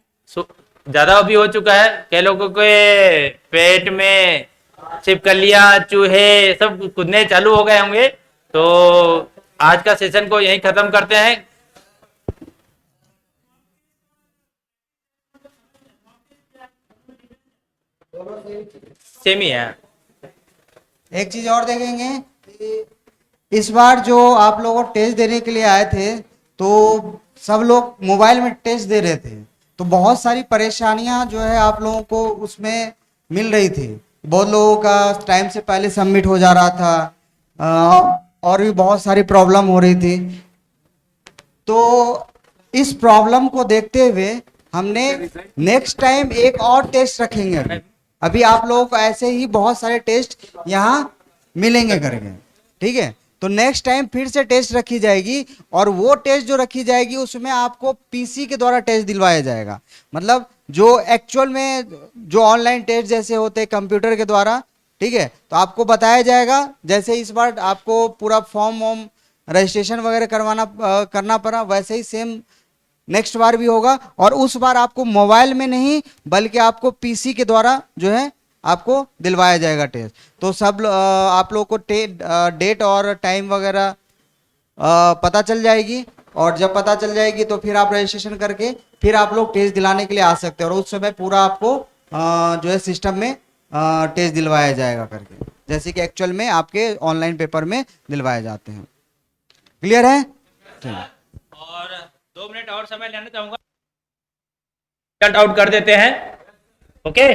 ज्यादा अभी हो चुका है, कई लोगों के पेट में छिपकलियां, चूहे सब कूदने चालू हो गए होंगे। तो आज का सेशन को यहीं खत्म करते हैं। सेम ही है। एक चीज और देखेंगे कि इस बार जो आप लोगों को टेस्ट देने के लिए आए थे, तो सब लोग मोबाइल में टेस्ट दे रहे थे, तो बहुत सारी परेशानियां जो है आप लोगों को उसमें मिल रही थी। बहुत लोगों का टाइम से पहले सबमिट हो जा रहा था, और भी बहुत सारी प्रॉब्लम हो रही थी। तो इस प्रॉब्लम को देखते हुए हमने नेक्स्ट टाइम एक और टेस्ट रखेंगे। अभी आप लोगों को ऐसे ही बहुत सारे टेस्ट यहाँ मिलेंगे करके, ठीक है? तो नेक्स्ट टाइम फिर से टेस्ट रखी जाएगी, और वो टेस्ट जो रखी जाएगी उसमें आपको पीसी के द्वारा टेस्ट दिलवाया जाएगा। मतलब जो एक्चुअल में जो ऑनलाइन टेस्ट जैसे होते हैं कंप्यूटर के द्वारा, ठीक है, तो आपको बताया जाएगा। जैसे इस बार आपको पूरा फॉर्म वॉर्म रजिस्ट्रेशन वगैरह करना पड़ा, वैसे ही सेम नेक्स्ट बार भी होगा। और उस बार आपको मोबाइल में नहीं बल्कि आपको पीसी के द्वारा जो है आपको दिलवाया जाएगा टेस्ट। तो सब आप लोगों को डेट और टाइम वगैरह पता चल जाएगी, और जब पता चल जाएगी तो फिर आप रजिस्ट्रेशन करके फिर आप लोग टेस्ट दिलाने के लिए आ सकते हैं, और उस समय पूरा आपको जो है सिस्टम में टेस्ट दिलवाया जाएगा करके, जैसे कि एक्चुअल में आपके ऑनलाइन पेपर में दिलवाए जाते हैं। क्लियर है? और 2 मिनट और समय लेना चाहूंगा, कट आउट कर देते हैं। ओके,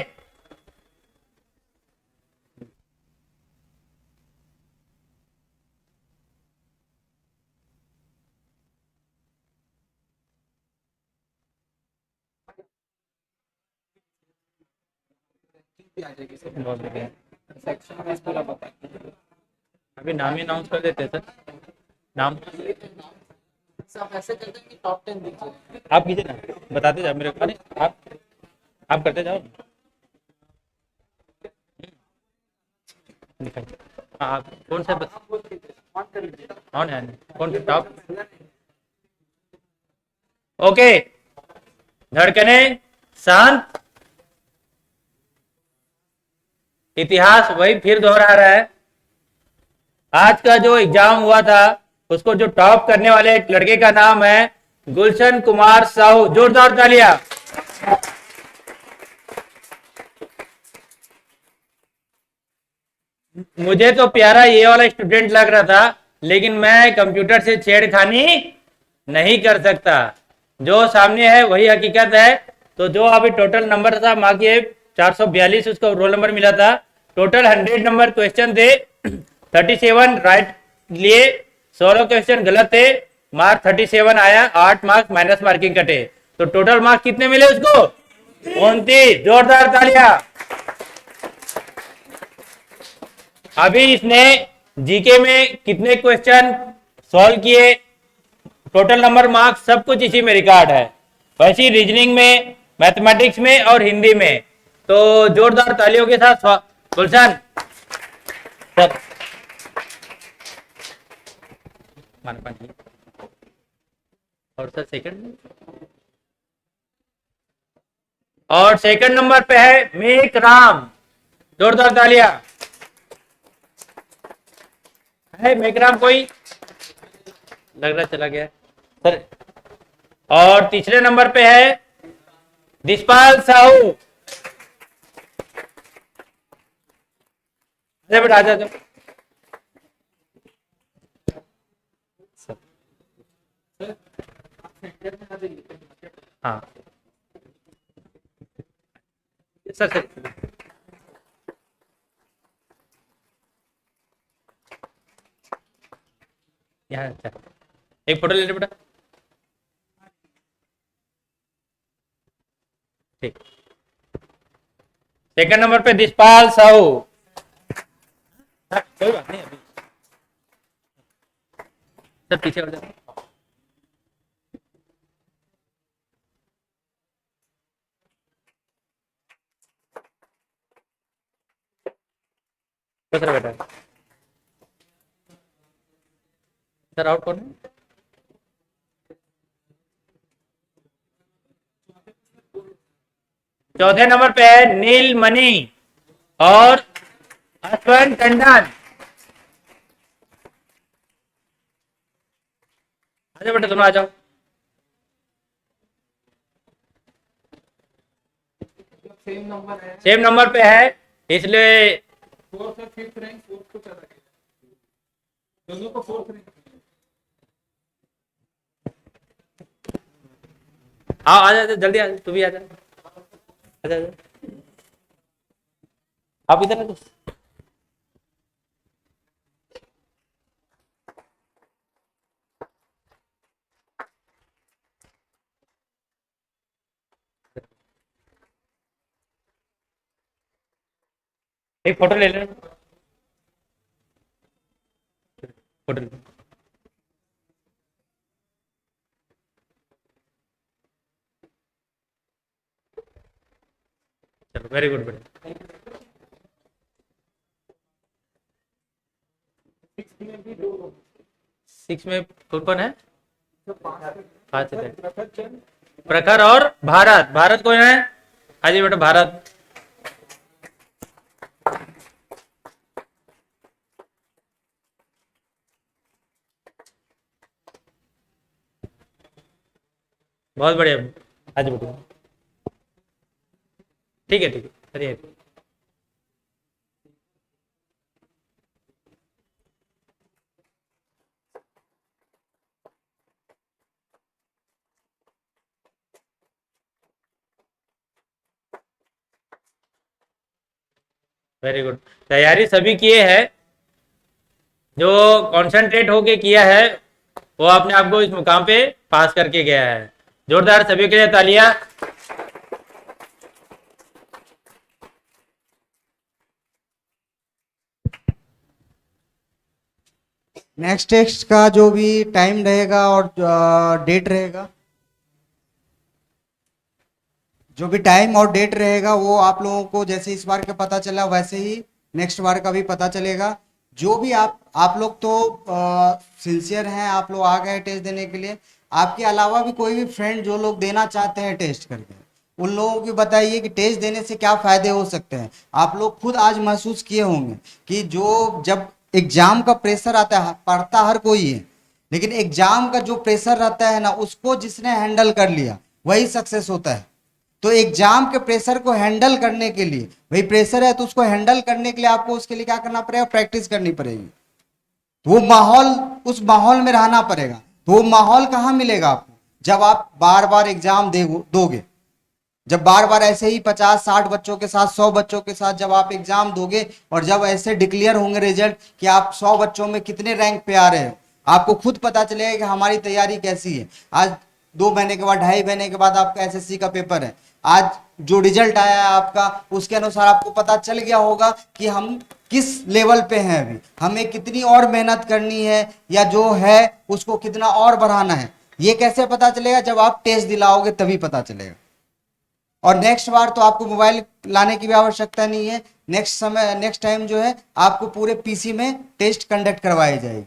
अभी नाम ही अनाउंस कर देते हैं सर। नाम आप कीजिए ना, बताते जाओ मेरे को। अरे आप करते जाओ। हाँ, आप कौन सा ऑन है? कौन सा टॉप? ओके, धड़कने शांत। इतिहास वही फिर दोहरा रहा है। आज का जो एग्जाम हुआ था उसको जो टॉप करने वाले एक लड़के का नाम है गुलशन कुमार साहू। जोरदार तालियां। मुझे तो प्यारा ये वाला स्टूडेंट लग रहा था, लेकिन मैं कंप्यूटर से छेड़खानी नहीं कर सकता। जो सामने है वही हकीकत है। तो जो अभी टोटल नंबर था माँ के 442 उसको रोल नंबर मिला था। टोटल 100 नंबर क्वेश्चन थे, 37 राइट लिए, 16 क्वेश्चन गलत थे, मार्क 37 आया, 8 मार्क्स माइनस मार्किंग कटे। तो टोटल मार्क्स कितने मिले उसको? 29। जोरदार तालियां। अभी इसने जीके में कितने क्वेश्चन सॉल्व किए, टोटल नंबर मार्क्स सब कुछ इसी में रिकॉर्ड है। वैसे रीजनिंग में, मैथमेटिक्स में और हिंदी में। तो जोरदार तालियों के साथ गुलशन मान पानी और सर सेकंड, और सेकंड नंबर पे है मेक राम, जोरदार तालियां। है मेक राम कोई? लग रहा चला गया सर। और तीसरे नंबर पे है दिशपाल साहू। अरे बेटा आ जाओ। हाँ सर सर यहाँ अच्छा। एक फोटो ले लो बेटा। ठीक, सेकंड नंबर पे दिशपाल साहू। हाँ, कोई बात नहीं, अभी सर पीछे हो जाओ। दूसरा बेटा सर, आउट कौन है? चौथे नंबर पे है नीलमणि और अश्वन टंडन। अरे बेटा दोनों आ जाओ। सेम नंबर पे है, इसलिए फोर्थ और फिफ्थ रैंक, फोर्थ को चला गया, दोनों को फोर्थ रैंक। आओ आ जाओ जल्दी, आ जाओ, तू भी आ जा, आ जा, आ जा। आप इधर आ जाओ। एक फोटो ले ले, फोटो ले लो। चलो वेरी गुड बेटा। सिक्स में कौन कौन है? पांच है। प्रखर और भारत। भारत कौन है? आ जाइए बेटा भारत। बहुत बढ़िया, आ जाइए बेटा। ठीक है ठीक है, अरे वेरी गुड। तैयारी सभी किए है, जो कंसंट्रेट होके किया है वो अपने आप को इस मुकाम पे पास करके गया है। जोरदार सभी के लिए तालियां। नेक्स्ट टेस्ट का जो भी टाइम रहेगा और डेट रहेगा, जो भी टाइम और डेट रहेगा वो आप लोगों को जैसे इस बार का पता चला वैसे ही नेक्स्ट बार का भी पता चलेगा। जो भी आप लोग तो सिंसियर हैं, आप लोग आ गए टेस्ट देने के लिए। आपके अलावा भी कोई भी फ्रेंड जो लोग देना चाहते हैं टेस्ट करके, उन लोगों को बताइए कि टेस्ट देने से क्या फायदे हो सकते हैं। आप लोग खुद आज महसूस किए होंगे कि जो जब एग्जाम का प्रेशर आता है, पढ़ता हर कोई है, लेकिन एग्जाम का जो प्रेशर रहता है ना, उसको जिसने हैंडल कर लिया वही सक्सेस होता है। तो एग्जाम के प्रेशर को हैंडल करने के लिए, भाई प्रेशर है तो उसको हैंडल करने के लिए आपको उसके लिए क्या करना पड़ेगा? प्रैक्टिस करनी पड़ेगी। तो वो माहौल, उस माहौल में रहना पड़ेगा। तो वो माहौल कहाँ मिलेगा आपको? जब आप बार बार एग्जाम दोगे, जब बार बार ऐसे ही 50-60 बच्चों के साथ, 100 बच्चों के साथ जब आप एग्जाम दोगे, और जब ऐसे डिक्लेयर होंगे रिजल्ट कि आप 100 बच्चों में कितने रैंक पे आ रहे हो, आपको खुद पता चलेगा कि हमारी तैयारी कैसी है। आज 2 महीने के बाद, 2.5 महीने के बाद आपका एसएससी का पेपर है। आज जो रिजल्ट आया है आपका, उसके अनुसार आपको पता चल गया होगा कि हम किस लेवल पे हैं, अभी हमें कितनी और मेहनत करनी है, या जो है उसको कितना और बढ़ाना है। ये कैसे पता चलेगा? जब आप टेस्ट दिलाओगे तभी पता चलेगा। और नेक्स्ट बार तो आपको मोबाइल लाने की भी आवश्यकता नहीं है। नेक्स्ट टाइम जो है आपको पूरे पीसी में टेस्ट कंडक्ट करवाई जाएगी।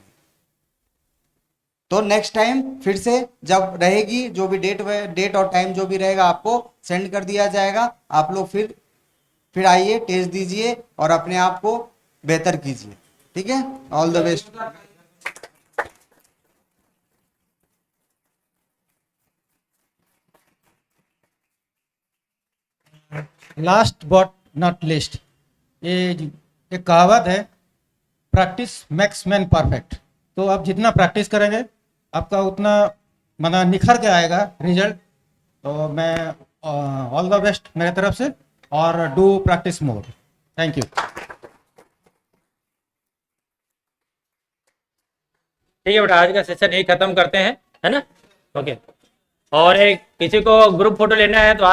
तो नेक्स्ट टाइम फिर से जब रहेगी जो भी डेट और टाइम जो भी रहेगा आपको सेंड कर दिया जाएगा। आप लोग फिर आइए, टेस्ट दीजिए और अपने आप को बेहतर कीजिए। ठीक है, all the best. Last but not list, ये एक कहावत है, प्रैक्टिस मेक्स मैन परफेक्ट। तो आप जितना प्रैक्टिस करेंगे आपका उतना माना निखर के आएगा रिजल्ट। तो मैं ऑल द बेस्ट मेरे तरफ से, और do practice more. Thank you. ठीक है बेटा, आज का सेशन यही खत्म करते हैं, है ना? ओके। और एक किसी को ग्रुप फोटो लेना है तो